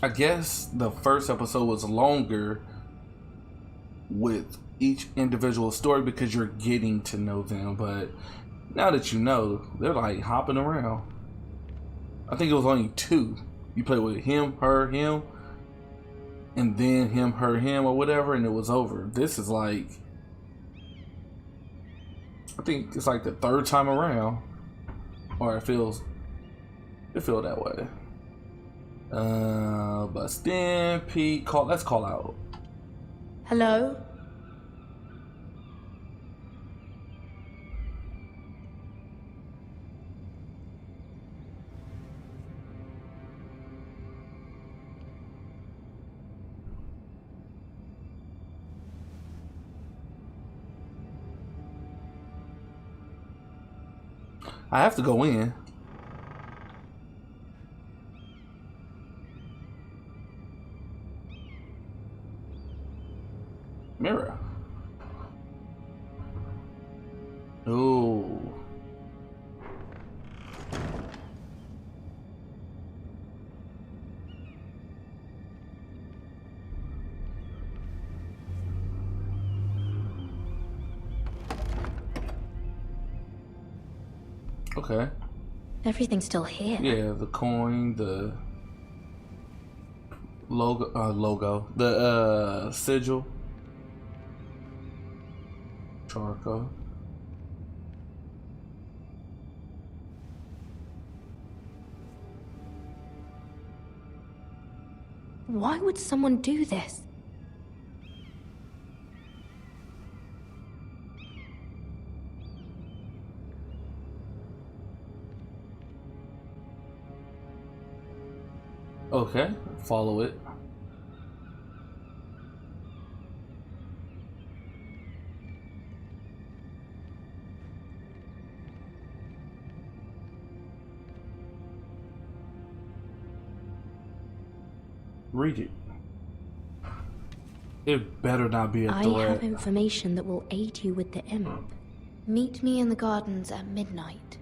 Speaker 1: I guess the first episode was longer with each individual story because you're getting to know them, but now that you know, they're like hopping around. I think it was only 2. You play with him, her, him, and then him, her, him, or whatever, and it was over. This is like, I think it's like the 3rd time around, or it feels that way. Bust in, Pete, let's call out.
Speaker 21: Hello?
Speaker 1: I have to go in. Mira. Oh. Okay.
Speaker 21: Everything's still here.
Speaker 1: Yeah, the coin, the logo, the sigil, charcoal.
Speaker 21: Why would someone do this?
Speaker 1: Okay, follow it. Read it. It better not be a threat.
Speaker 21: I have information that will aid you with the imp. Meet me in the gardens at midnight.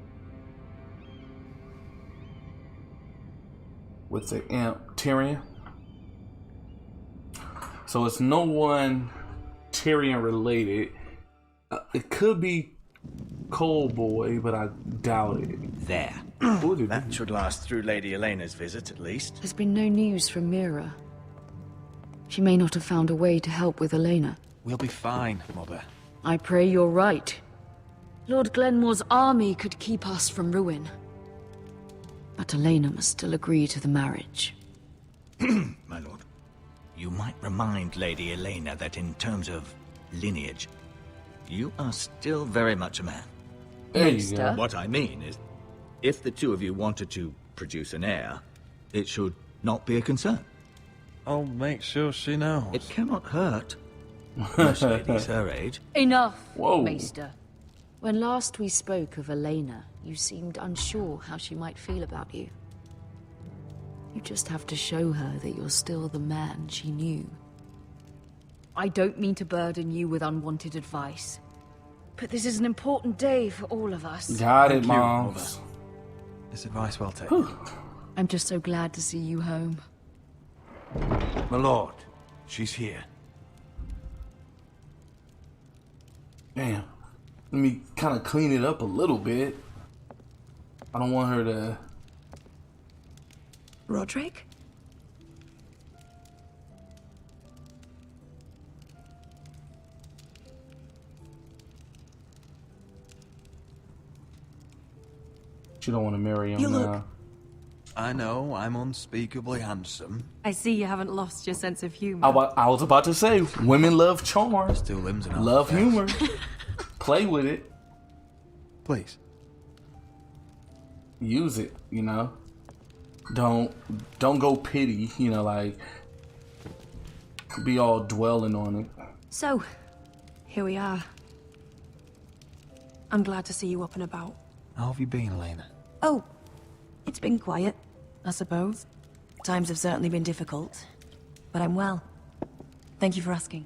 Speaker 1: With the imp, Tyrion. So it's no one Tyrion related. It could be Cold Boy, but I doubt it.
Speaker 10: There. That should last through Lady Elena's visit, at least.
Speaker 13: There's been no news from Mira. She may not have found a way to help with Elena.
Speaker 10: We'll be fine, Mother.
Speaker 13: I pray you're right. Lord Glenmore's army could keep us from ruin. But Elena must still agree to the marriage.
Speaker 10: My lord, you might remind Lady Elena that in terms of lineage, you are still very much a man.
Speaker 1: There you go.
Speaker 10: What I mean is, if the two of you wanted to produce an heir, it should not be a concern.
Speaker 22: I'll make sure she knows.
Speaker 10: It cannot hurt. Most ladies her age.
Speaker 13: Enough,
Speaker 1: Whoa.
Speaker 13: Maester. When last we spoke of Elena, you seemed unsure how she might feel about you. You just have to show her that you're still the man she knew. I don't mean to burden you with unwanted advice, but this is an important day for all of us.
Speaker 1: Got it,
Speaker 22: Thank you,
Speaker 1: Mom.
Speaker 22: Mother. This advice well taken.
Speaker 13: I'm just so glad to see you home.
Speaker 3: My lord, she's here.
Speaker 1: Damn. Let me kind of clean it up a little bit. I don't want her to...
Speaker 20: Roderick?
Speaker 1: She don't want to marry him
Speaker 20: You look-
Speaker 1: now.
Speaker 22: I know, I'm unspeakably handsome.
Speaker 20: I see you haven't lost your sense of humor.
Speaker 1: I was about to say, women love charm.
Speaker 22: Still limbs and
Speaker 1: Love humor. Play with it.
Speaker 22: Please.
Speaker 1: Use it, you know. Don't go pity, you know, like be all dwelling on it.
Speaker 20: So,
Speaker 8: Here we are. I'm glad to see you up and about.
Speaker 22: How have you been, Elena?
Speaker 8: Oh, it's been quiet, I suppose. Times have certainly been difficult, but I'm well. Thank you for asking.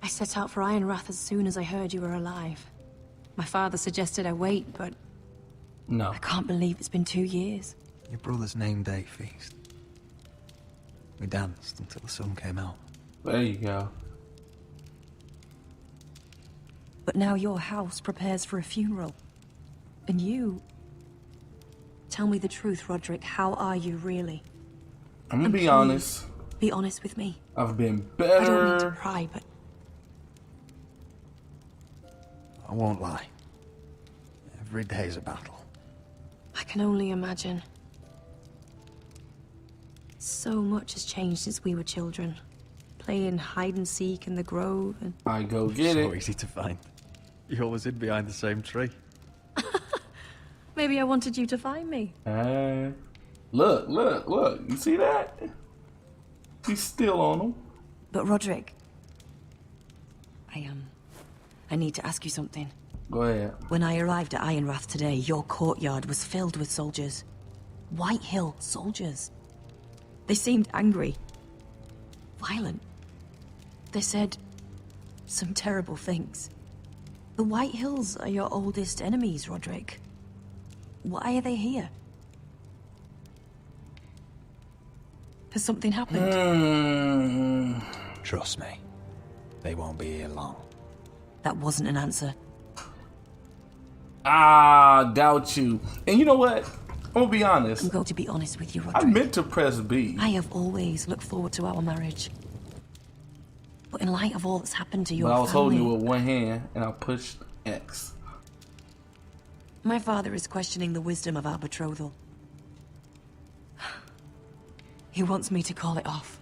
Speaker 8: I set out for Ironrath as soon as I heard you were alive. My father suggested I wait, but...
Speaker 1: No.
Speaker 8: I can't believe it's been 2 years.
Speaker 22: Your brother's name day feast. We danced until the sun came out.
Speaker 1: There you go.
Speaker 8: But now your house prepares for a funeral. And you... Tell me the truth, Roderick. How are you, really?
Speaker 1: I'm gonna be honest.
Speaker 8: Be honest with me.
Speaker 1: I've been better.
Speaker 8: I don't mean to pry, but...
Speaker 22: I won't lie. Every day's a battle.
Speaker 8: I can only imagine. So much has changed since we were children. Playing hide and seek in the grove and...
Speaker 1: I go get it.
Speaker 22: So easy to find. You always hid behind the same tree.
Speaker 8: Maybe I wanted you to find me.
Speaker 1: Look. You see that? He's still on him.
Speaker 8: But Roderick... I need to ask you something.
Speaker 1: Go ahead.
Speaker 8: When I arrived at Ironrath today, your courtyard was filled with soldiers. White Hill soldiers. They seemed angry. Violent. They said some terrible things. The White Hills are your oldest enemies, Roderick. Why are they here? Has something happened?
Speaker 22: Trust me. They won't be here long.
Speaker 8: That wasn't an answer.
Speaker 1: Doubt you. And you know what? I'm gonna be honest.
Speaker 8: I'm going to be honest with you, Roderick.
Speaker 1: I meant to press B.
Speaker 8: I have always looked forward to our marriage. But in light of all that's happened to your
Speaker 1: But I was
Speaker 8: family...
Speaker 1: holding you with one hand, and I pushed X.
Speaker 8: My father is questioning the wisdom of our betrothal. He wants me to call it off.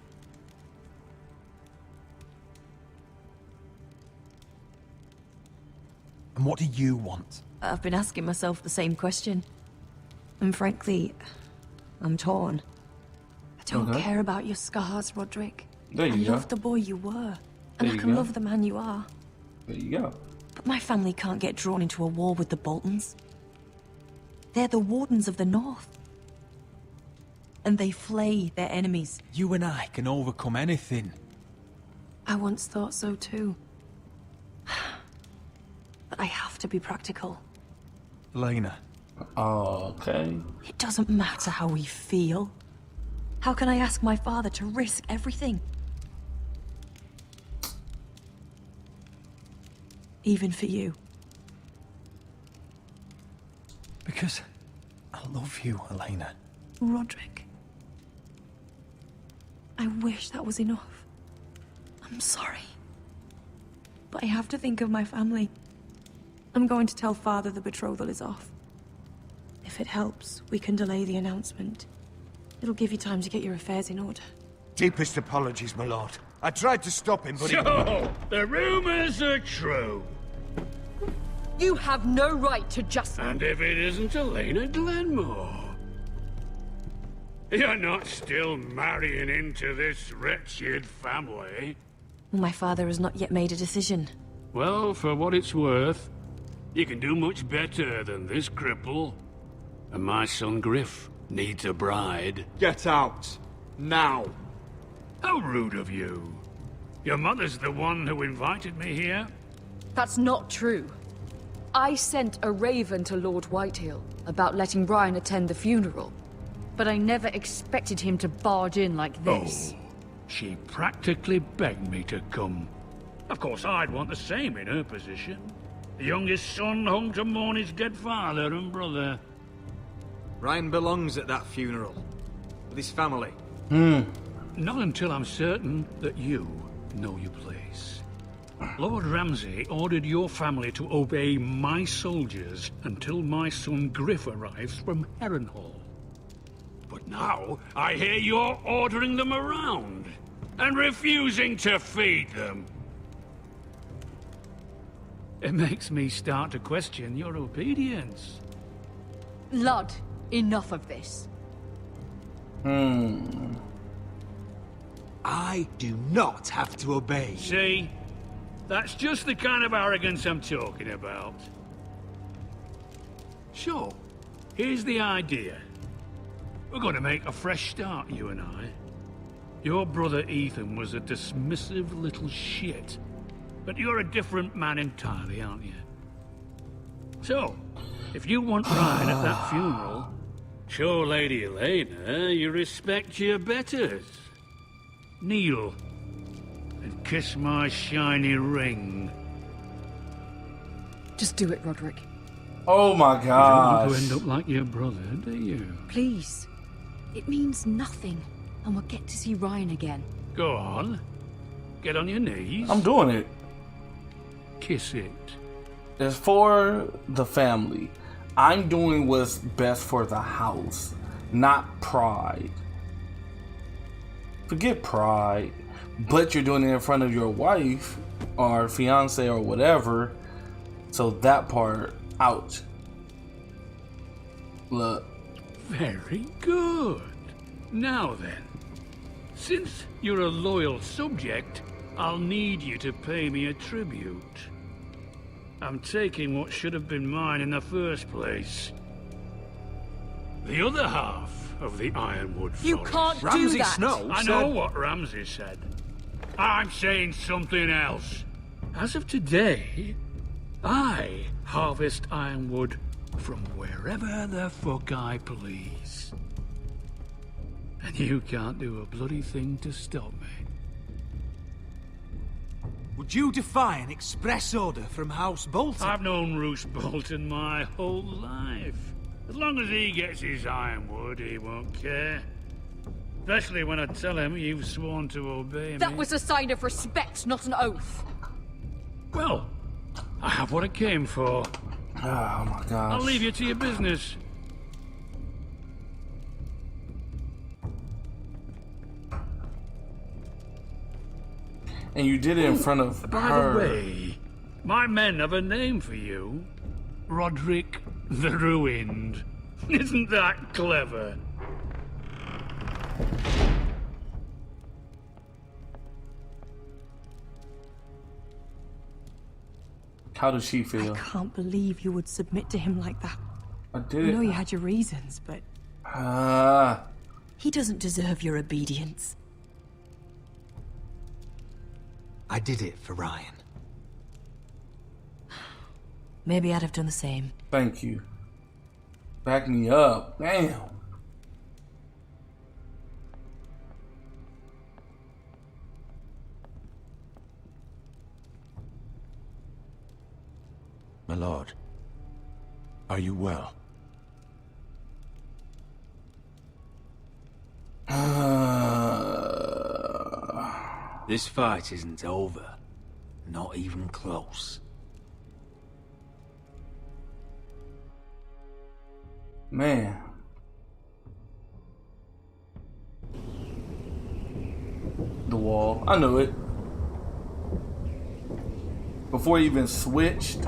Speaker 22: And what do you want?
Speaker 8: I've been asking myself the same question. And frankly, I'm torn. I don't care about your scars, Roderick.
Speaker 1: There you
Speaker 8: I
Speaker 1: go.
Speaker 8: love the boy you were. And
Speaker 1: There
Speaker 8: I
Speaker 1: you
Speaker 8: can
Speaker 1: go.
Speaker 8: love the man you are.
Speaker 1: There you go.
Speaker 8: But my family can't get drawn into a war with the Boltons. They're the Wardens of the North. And they flay their enemies.
Speaker 22: You and I can overcome anything.
Speaker 8: I once thought so too. But I have to be practical.
Speaker 22: Elena.
Speaker 1: Okay.
Speaker 8: It doesn't matter how we feel. How can I ask my father to risk everything? Even for you.
Speaker 22: Because I love you, Elena.
Speaker 8: Roderick. I wish that was enough. I'm sorry. But I have to think of my family. I'm going to tell Father the betrothal is off. If it helps, we can delay the announcement. It'll give you time to get your affairs in order.
Speaker 3: Deepest apologies, my lord. I tried to stop him, but
Speaker 12: So, the rumors are true.
Speaker 13: You have no right to just...
Speaker 12: And if it isn't Elena Glenmore? You're not still marrying into this wretched family?
Speaker 8: My father has not yet made a decision.
Speaker 12: Well, for what it's worth, you can do much better than this cripple. And my son Griff needs a bride.
Speaker 18: Get out. Now.
Speaker 12: How rude of you. Your mother's the one who invited me here?
Speaker 13: That's not true. I sent a raven to Lord Whitehill about letting Brian attend the funeral. But I never expected him to barge in like this.
Speaker 12: Oh, she practically begged me to come. Of course, I'd want the same in her position. The youngest son home to mourn his dead father and brother.
Speaker 18: Ryan belongs at that funeral. With his family.
Speaker 12: Not until I'm certain that you know your place. Lord Ramsay ordered your family to obey my soldiers until my son Griff arrives from Harrenhal. But now, I hear you're ordering them around, and refusing to feed them. It makes me start to question your obedience.
Speaker 13: Lud, enough of this.
Speaker 18: I do not have to obey.
Speaker 12: See? That's just the kind of arrogance I'm talking about. So, here's the idea. We're going to make a fresh start, you and I. Your brother Ethan was a dismissive little shit. But you're a different man entirely, aren't you? So, if you want Ryan at that funeral, show Lady Elena you respect your betters. Kneel and kiss my shiny ring.
Speaker 13: Just do it, Roderick.
Speaker 1: Oh my
Speaker 12: You don't want
Speaker 1: gosh.
Speaker 12: to end up like your brother, do you?
Speaker 13: Please. It means nothing, and we'll get to see Ryan again.
Speaker 12: Go on. Get on your knees.
Speaker 1: I'm doing it.
Speaker 12: Kiss it.
Speaker 1: It's for the family. I'm doing what's best for the house, not pride. Forget pride, but you're doing it in front of your wife or fiance or whatever, so that part out. Look.
Speaker 12: Very good. Now then, since you're a loyal subject, I'll need you to pay me a tribute. I'm taking what should have been mine in the first place. The other half of the Ironwood Forest.
Speaker 13: You can't do
Speaker 18: Ramsay
Speaker 13: that!
Speaker 18: Snow
Speaker 12: I
Speaker 18: said...
Speaker 12: know what Ramsay said. I'm saying something else. As of today, I harvest ironwood from wherever the fuck I please. And you can't do a bloody thing to stop me.
Speaker 18: Would you defy an express order from House Bolton?
Speaker 12: I've known Roose Bolton my whole life. As long as he gets his ironwood, he won't care. Especially when I tell him you've sworn to obey me.
Speaker 13: That was a sign of respect, not an oath.
Speaker 12: Well, I have what I came for.
Speaker 1: Oh my gosh.
Speaker 12: I'll leave you to your business.
Speaker 1: And you did it in front of
Speaker 12: By
Speaker 1: her.
Speaker 12: the way, my men have a name for you. Roderick the Ruined. Isn't that clever?
Speaker 1: How does she feel?
Speaker 8: I can't believe you would submit to him like that.
Speaker 1: I did
Speaker 8: I
Speaker 1: it.
Speaker 8: know you had your reasons, but
Speaker 1: Ah.
Speaker 8: he doesn't deserve your obedience.
Speaker 18: I did it for Ryan.
Speaker 8: Maybe I'd have done the same.
Speaker 1: Thank you. Back me up. Damn.
Speaker 9: My lord, are you well?
Speaker 11: This fight isn't over. Not even close.
Speaker 1: Man. The wall. I knew it. Before he even switched,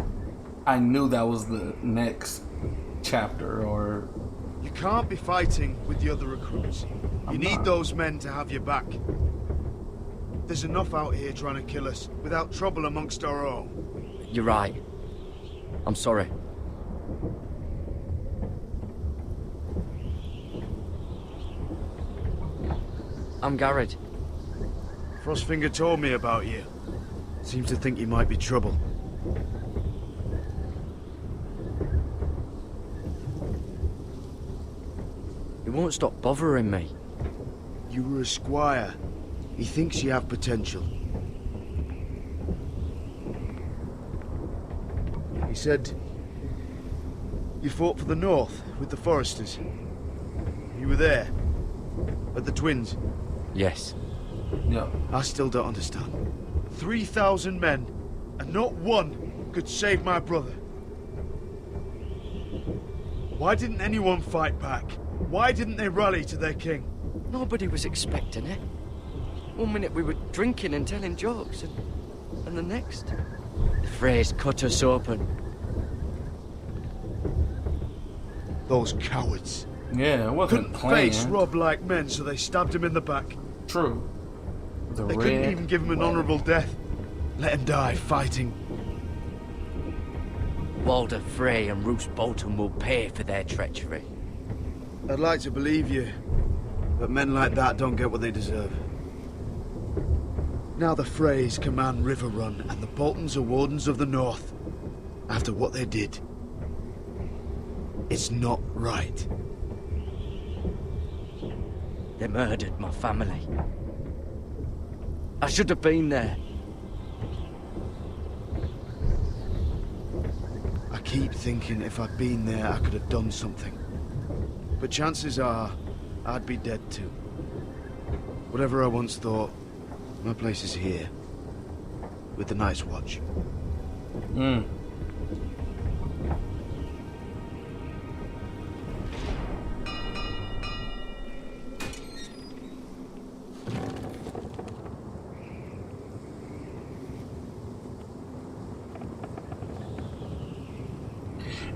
Speaker 1: I knew that was the next chapter or...
Speaker 14: You can't be fighting with the other recruits. You need those men to have your back. There's enough out here trying to kill us without trouble amongst our own.
Speaker 11: You're right. I'm sorry. I'm Gared.
Speaker 14: Frostfinger told me about you. Seems to think you might be trouble.
Speaker 11: He won't stop bothering me.
Speaker 14: You were a squire. He thinks you have potential. He said you fought for the North with the Foresters. You were there at the Twins.
Speaker 11: Yes.
Speaker 1: Yeah.
Speaker 14: I still don't understand. 3,000 men, and not one could save my brother. Why didn't anyone fight back? Why didn't they rally to their king?
Speaker 11: Nobody was expecting it. One minute we were drinking and telling jokes, and the next, the phrase cut us open.
Speaker 14: Those cowards.
Speaker 1: Yeah, it wasn't
Speaker 14: Couldn't
Speaker 1: planned.
Speaker 14: face Rob like men, so they stabbed him in the back.
Speaker 1: True. The
Speaker 14: They
Speaker 1: red.
Speaker 14: couldn't even give him an honorable death. Let him die fighting.
Speaker 11: Walder Frey and Roose Bolton will pay for their treachery.
Speaker 14: I'd like to believe you, but men like that don't get what they deserve. Now the Freys command Riverrun, and the Boltons are Wardens of the North. After what they did. It's not right.
Speaker 11: They murdered my family. I should have been there.
Speaker 14: I keep thinking if I'd been there, I could have done something. But chances are, I'd be dead too. Whatever I once thought, my place is here. With the Night's Watch.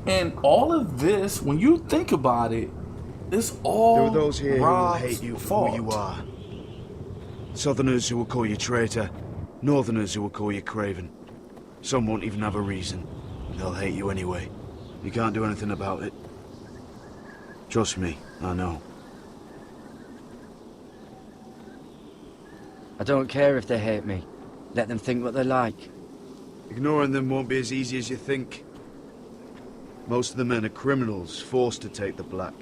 Speaker 1: And all of this, when you think about it, it's all
Speaker 14: There are those here who will
Speaker 1: Rob's
Speaker 14: hate you for
Speaker 1: fault.
Speaker 14: who you are. Southerners who will call you traitor, Northerners who will call you craven. Some won't even have a reason. They'll hate you anyway. You can't do anything about it. Trust me, I know.
Speaker 11: I don't care if they hate me. Let them think what they like.
Speaker 14: Ignoring them won't be as easy as you think. Most of the men are criminals, forced to take the black.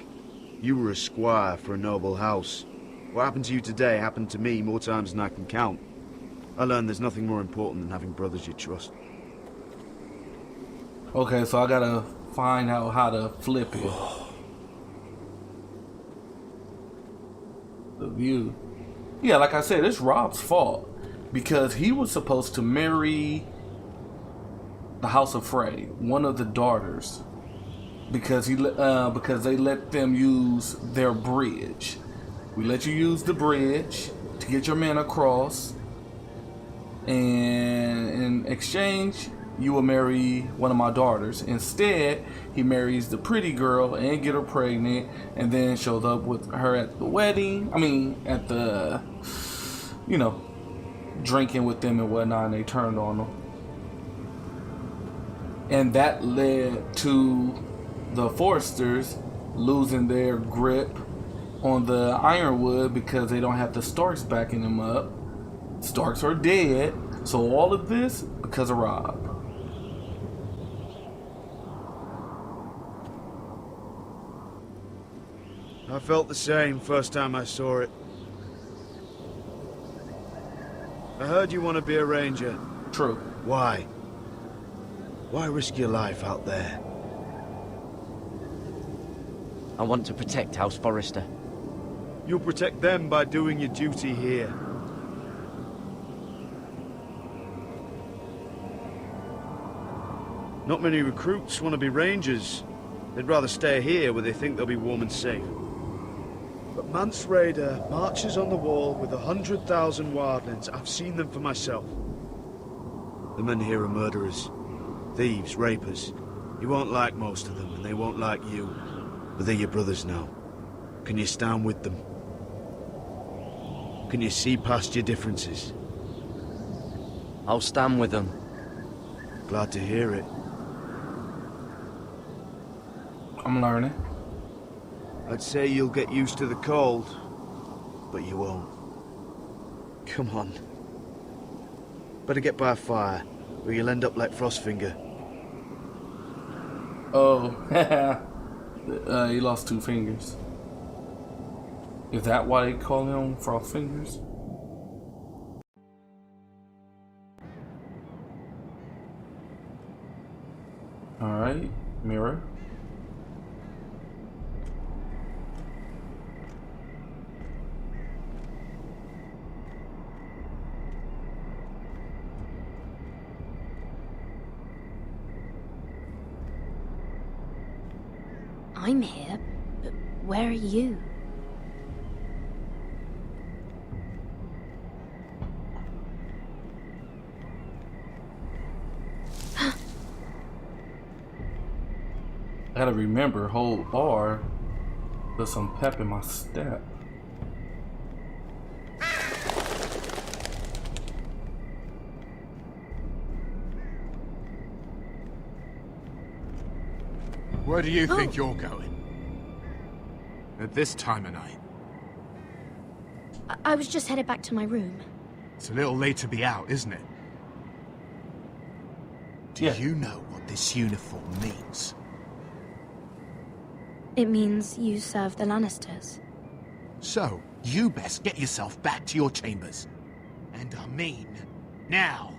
Speaker 14: You were a squire for a noble house. What happened to you today happened to me more times than I can count. I learned there's nothing more important than having brothers you trust.
Speaker 1: Okay, so I gotta find out how to flip it. The view. Yeah, like I said, it's Rob's fault. Because he was supposed to marry the House of Frey, one of the daughters. Because they let them use their bridge. We let you use the bridge to get your men across. And in exchange, you will marry one of my daughters. Instead, he marries the pretty girl and get her pregnant, and then shows up with her at the wedding. I mean, at the, you know, drinking with them and whatnot, and they turned on him. And that led to the Foresters losing their grip on the Ironwood because they don't have the Starks backing them up. Starks are dead. So all of this because of Rob.
Speaker 14: I felt the same first time I saw it. I heard you want to be a ranger.
Speaker 1: True.
Speaker 14: Why? Why risk your life out there?
Speaker 11: I want to protect House Forrester.
Speaker 14: You'll protect them by doing your duty here. Not many recruits want to be rangers. They'd rather stay here where they think they'll be warm and safe. But Mance Raider marches on the wall with 100,000 wildlings. I've seen them for myself. The men here are murderers. Thieves, rapers. You won't like most of them, and they won't like you. But they're your brothers now. Can you stand with them? Can you see past your differences?
Speaker 11: I'll stand with them.
Speaker 14: Glad to hear it.
Speaker 1: I'm learning.
Speaker 14: I'd say you'll get used to the cold, but you won't. Come on. Better get by a fire, or you'll end up like Frostfinger.
Speaker 1: Oh, he lost 2 fingers. Is that why they call him Frost Fingers? Alright, Mira.
Speaker 21: I'm here, but where are you?
Speaker 1: I gotta remember, hold R. There's some pep in my step.
Speaker 18: Where do you think you're going? At this time of night?
Speaker 21: I was just headed back to my room.
Speaker 18: It's a little late to be out, isn't it? Do you know what this uniform means?
Speaker 21: It means you serve the Lannisters.
Speaker 18: So, you best get yourself back to your chambers. And I mean, now.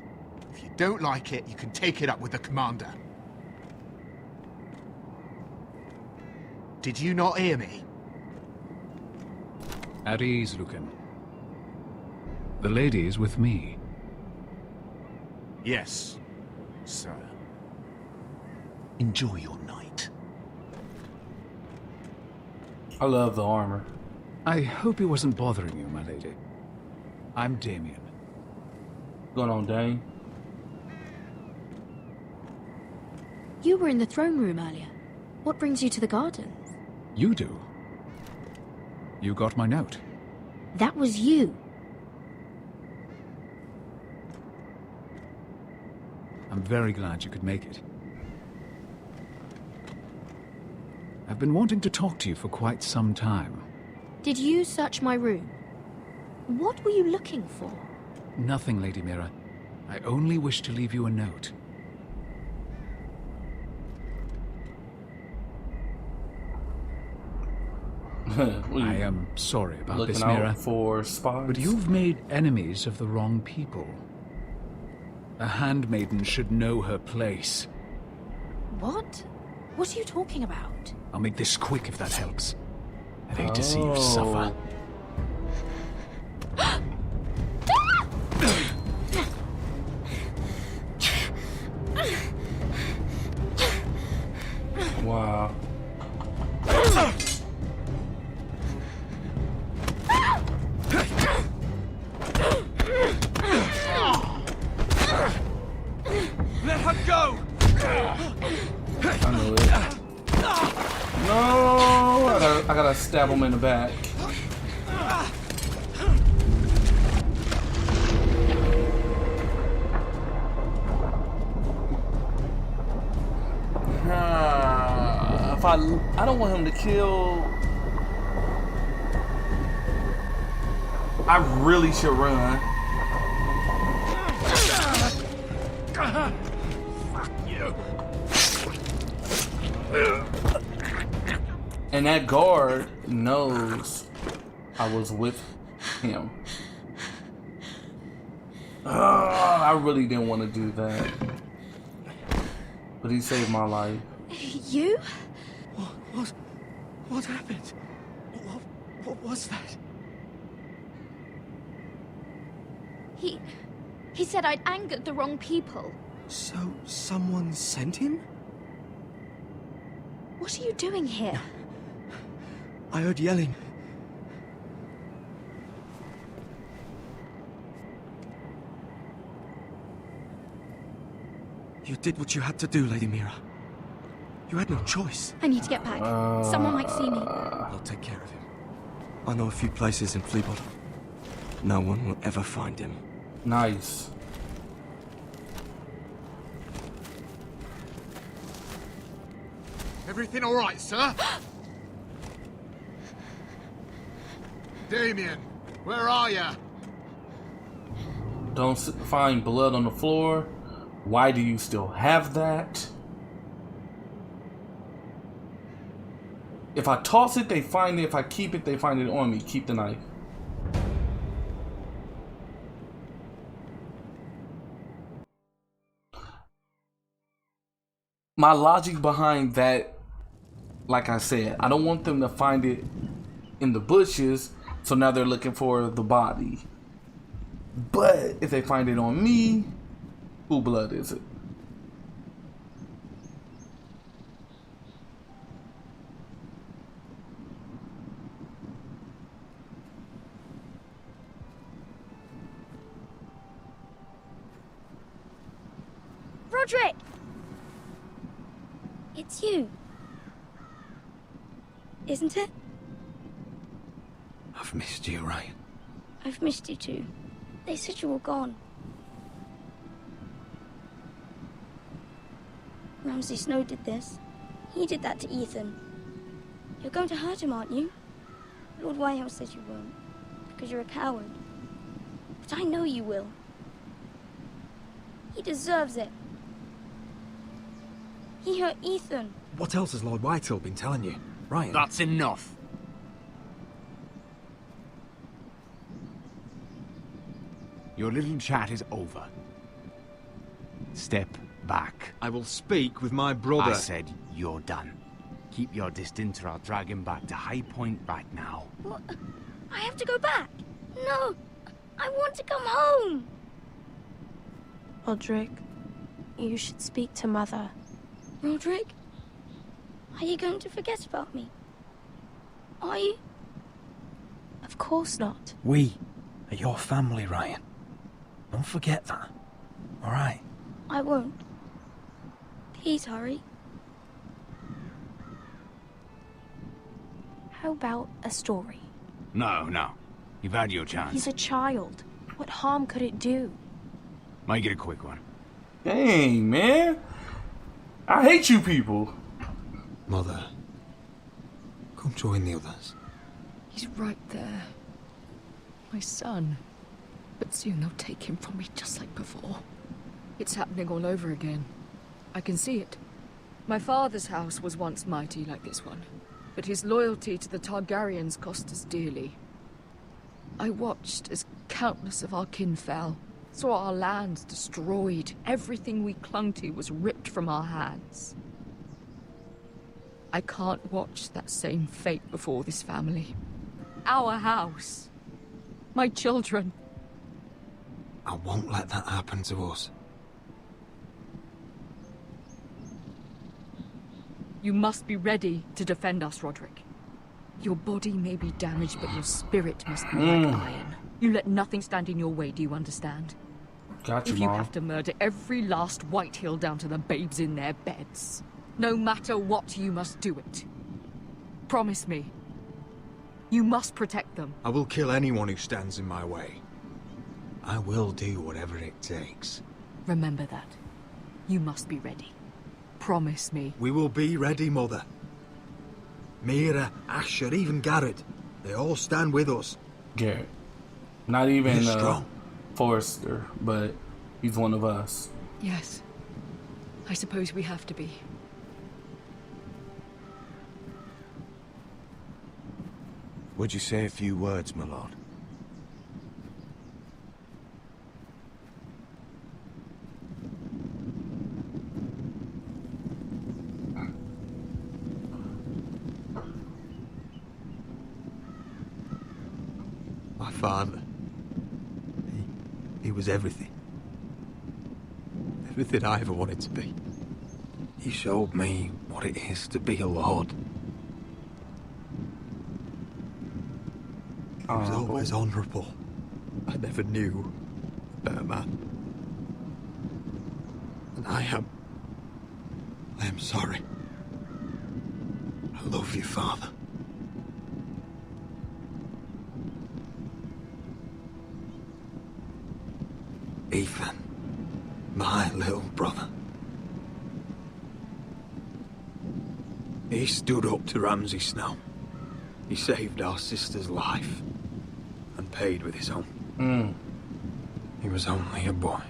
Speaker 18: If you don't like it, you can take it up with the commander. Did you not hear me?
Speaker 12: At ease, Lucan. The lady is with me.
Speaker 18: Yes, sir. Enjoy your night.
Speaker 1: I love the armor.
Speaker 12: I hope it wasn't bothering you, my lady. I'm Damien.
Speaker 1: What's going on, Dane?
Speaker 21: You were in the throne room earlier. What brings you to the gardens?
Speaker 12: You do. You got my note.
Speaker 21: That was you.
Speaker 12: I'm very glad you could make it. I've been wanting to talk to you for quite some time.
Speaker 21: Did you search my room? What were you looking for?
Speaker 12: Nothing, Lady Mira. I only wish to leave you a note. I am sorry about this, Mira.
Speaker 1: For spies.
Speaker 12: But you've made enemies of the wrong people. A handmaiden should know her place.
Speaker 21: What? What are you talking about?
Speaker 12: I'll make this quick if that helps. I'd hate to see you suffer.
Speaker 1: Wow.
Speaker 18: Let her go!
Speaker 1: I knew it. No! I gotta stab him in the back. If I don't want him to kill. I really should run.
Speaker 18: Fuck you.
Speaker 1: And that guard knows I was with him. I really didn't want to do that. But he saved my life.
Speaker 21: You?
Speaker 11: What happened? What was that?
Speaker 21: He said I'd angered the wrong people.
Speaker 11: So, someone sent him?
Speaker 21: What are you doing here?
Speaker 11: I heard yelling. You did what you had to do, Lady Mira. You had no choice.
Speaker 21: I need to get back. Someone might see me.
Speaker 11: I'll take care of him. I know a few places in Fleabottom. No one will ever find him.
Speaker 1: Nice.
Speaker 18: Everything all right, sir? Damien, where are you?
Speaker 1: Don't find blood on the floor. Why do you still have that? If I toss it, they find it. If I keep it, they find it on me. Keep the knife. My logic behind that, like I said, I don't want them to find it in the bushes, so now they're looking for the body. But if they find it on me, who blood is it?
Speaker 21: Roderick! It's you. Isn't it?
Speaker 11: I've missed you, right?
Speaker 21: I've missed you too. They said you were gone. Ramsay Snow did this.
Speaker 15: He did that to Ethan. You're going to hurt him, aren't you? Lord Whitehill says you won't, because you're a coward. But I know you will. He deserves it. He hurt Ethan.
Speaker 11: What else has Lord Whitehill been telling you? Ryan?
Speaker 19: That's enough. Your little chat is over. Step back.
Speaker 11: I will speak with my brother.
Speaker 19: I said you're done. Keep your distance or I'll drag him back to High Point right now.
Speaker 15: What? I have to go back. No, I want to come home.
Speaker 6: Roderick, you should speak to Mother.
Speaker 15: Roderick? Are you going to forget about me? Are you?
Speaker 6: Of course not.
Speaker 11: We are your family, Ryan. Don't forget that. All right?
Speaker 15: I won't. Please hurry.
Speaker 6: How about a story?
Speaker 19: No. You've had your chance.
Speaker 6: He's a child. What harm could it do?
Speaker 19: Make it a quick one.
Speaker 1: Dang, man. I hate you people.
Speaker 22: Mother, come join the others.
Speaker 13: He's right there. My son. But soon they'll take him from me just like before. It's happening all over again. I can see it. My father's house was once mighty like this one, but his loyalty to the Targaryens cost us dearly. I watched as countless of our kin fell, saw our lands destroyed, everything we clung to was ripped from our hands. I can't watch that same fate before this family. Our house. My children.
Speaker 22: I won't let that happen to us.
Speaker 13: You must be ready to defend us, Roderick. Your body may be damaged, but your spirit must be like iron. You let nothing stand in your way, do you understand?
Speaker 1: Gotcha,
Speaker 13: if you
Speaker 1: Mom.
Speaker 13: have to murder every last Whitehill down to the babes in their beds, no matter what, you must do it. Promise me. You must protect them.
Speaker 11: I will kill anyone who stands in my way. I will do whatever it takes.
Speaker 13: Remember that. You must be ready. Promise me.
Speaker 11: We will be ready, Mother. Mira, Asher, even Gared. They all stand with us.
Speaker 1: Gared. Not even
Speaker 11: He's strong.
Speaker 1: Forrester, but he's one of us.
Speaker 13: Yes. I suppose we have to be.
Speaker 18: Would you say a few words, my lord?
Speaker 11: My father. He was everything. Everything I ever wanted to be.
Speaker 22: He showed me what it is to be a lord.
Speaker 11: He was always honourable. I never knew a better man. And I am sorry. I love you, Father. Ethan, my little brother. He stood up to Ramsay Snow. He saved our sister's life and paid with his own. He was only a boy.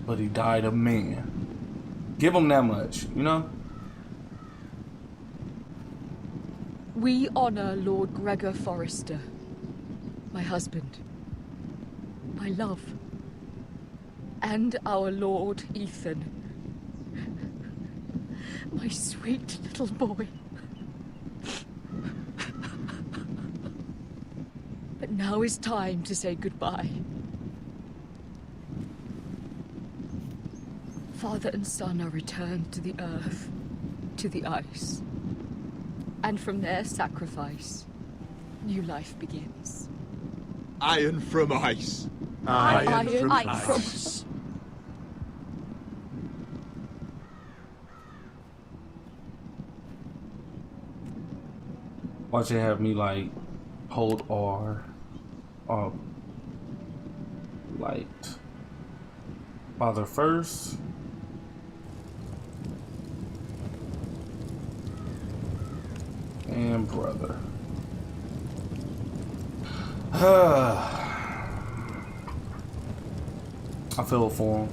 Speaker 1: But he died a man. Give him that much, you know?
Speaker 13: We honor Lord Gregor Forrester, my husband, my love, and our Lord Ethan, my sweet little boy. But now is time to say goodbye. Father and son are returned to the earth, to the ice. And from their sacrifice, new life begins.
Speaker 11: Iron from ice.
Speaker 13: Iron
Speaker 11: from
Speaker 13: ice.
Speaker 1: Watch it have me like hold R, like father first. and brother. I feel for him.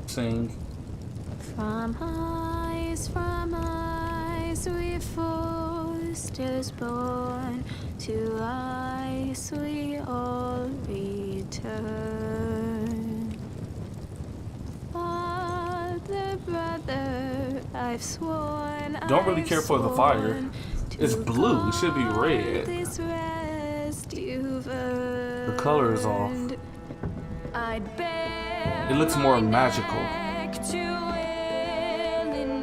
Speaker 1: Sing.
Speaker 21: From ice we forced is born, to ice we all return. Father, brother, I've sworn.
Speaker 1: Don't really care for the fire. It's blue. It should be red. The color is off. It looks more magical.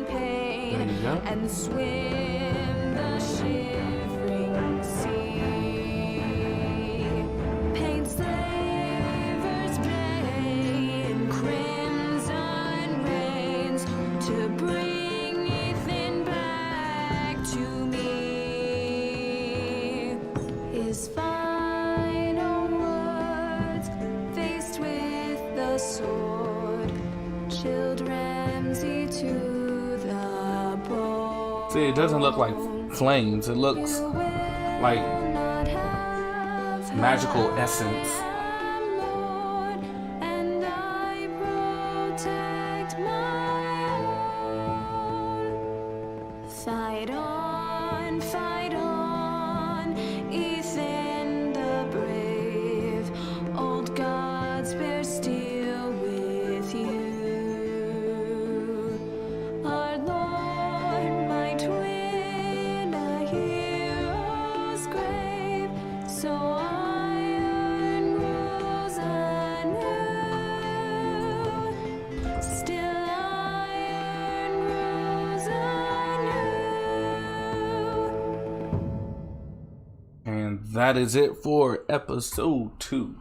Speaker 1: There you go.
Speaker 21: And swim the shivering sea. Paint slavers play in crimson rains to bring Ethan back to me. His final words faced with the sword, chilled Ramsay to
Speaker 1: see, it doesn't look like flames. It looks like magical essence.
Speaker 21: And I protect my own. Fight on, Ethan the brave. Old gods bear steel with you. Our Lord might win a hero's grave, so iron rules anew. Still iron rules anew.
Speaker 1: And that is it for episode 2.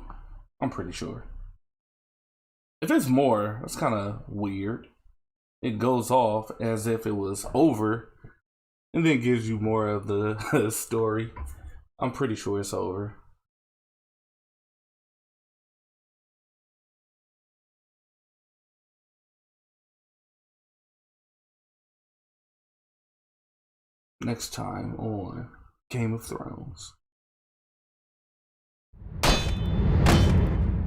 Speaker 1: I'm pretty sure. If it's more, that's kind of weird. It goes off as if it was over and then gives you more of the story. I'm pretty sure it's over. Next time on Game of Thrones.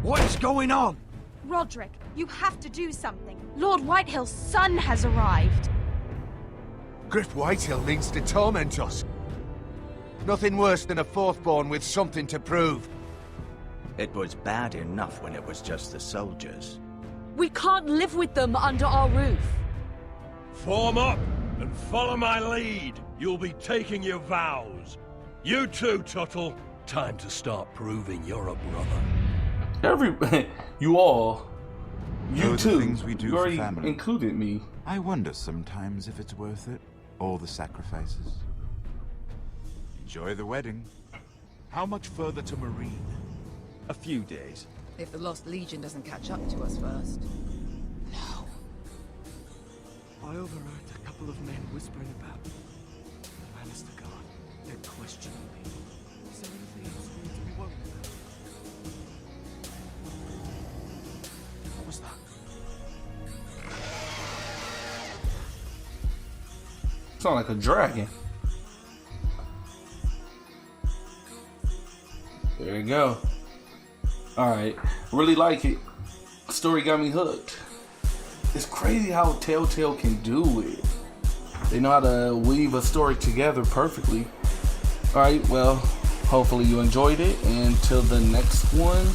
Speaker 11: What's going on?
Speaker 6: Roderick, you have to do something. Lord Whitehill's son has arrived.
Speaker 3: Griff Whitehill means to torment us. Nothing worse than a fourthborn with something to prove.
Speaker 10: It was bad enough when it was just the soldiers.
Speaker 7: We can't live with them under our roof.
Speaker 16: Form up and follow my lead. You'll be taking your vows. You too, Tuttle. Time to start proving you're a brother.
Speaker 1: You all, you
Speaker 9: the
Speaker 1: too.
Speaker 9: Things we do
Speaker 1: You
Speaker 9: for
Speaker 1: already
Speaker 9: family.
Speaker 1: included me.
Speaker 9: I wonder sometimes if it's worth it. All the sacrifices. Enjoy the wedding.
Speaker 3: How much further to Marine?
Speaker 10: A few days.
Speaker 5: If the Lost Legion doesn't catch up to us first.
Speaker 11: I overheard a couple of men whispering about Lannister Guard. They're questioning people. Is there anything else we need to be worried about? What was that?
Speaker 1: Sound like a dragon. There you go. Alright. Really like it. Story got me hooked. It's crazy how Telltale can do it. They know how to weave a story together perfectly. Alright, well, hopefully you enjoyed it. And till the next one.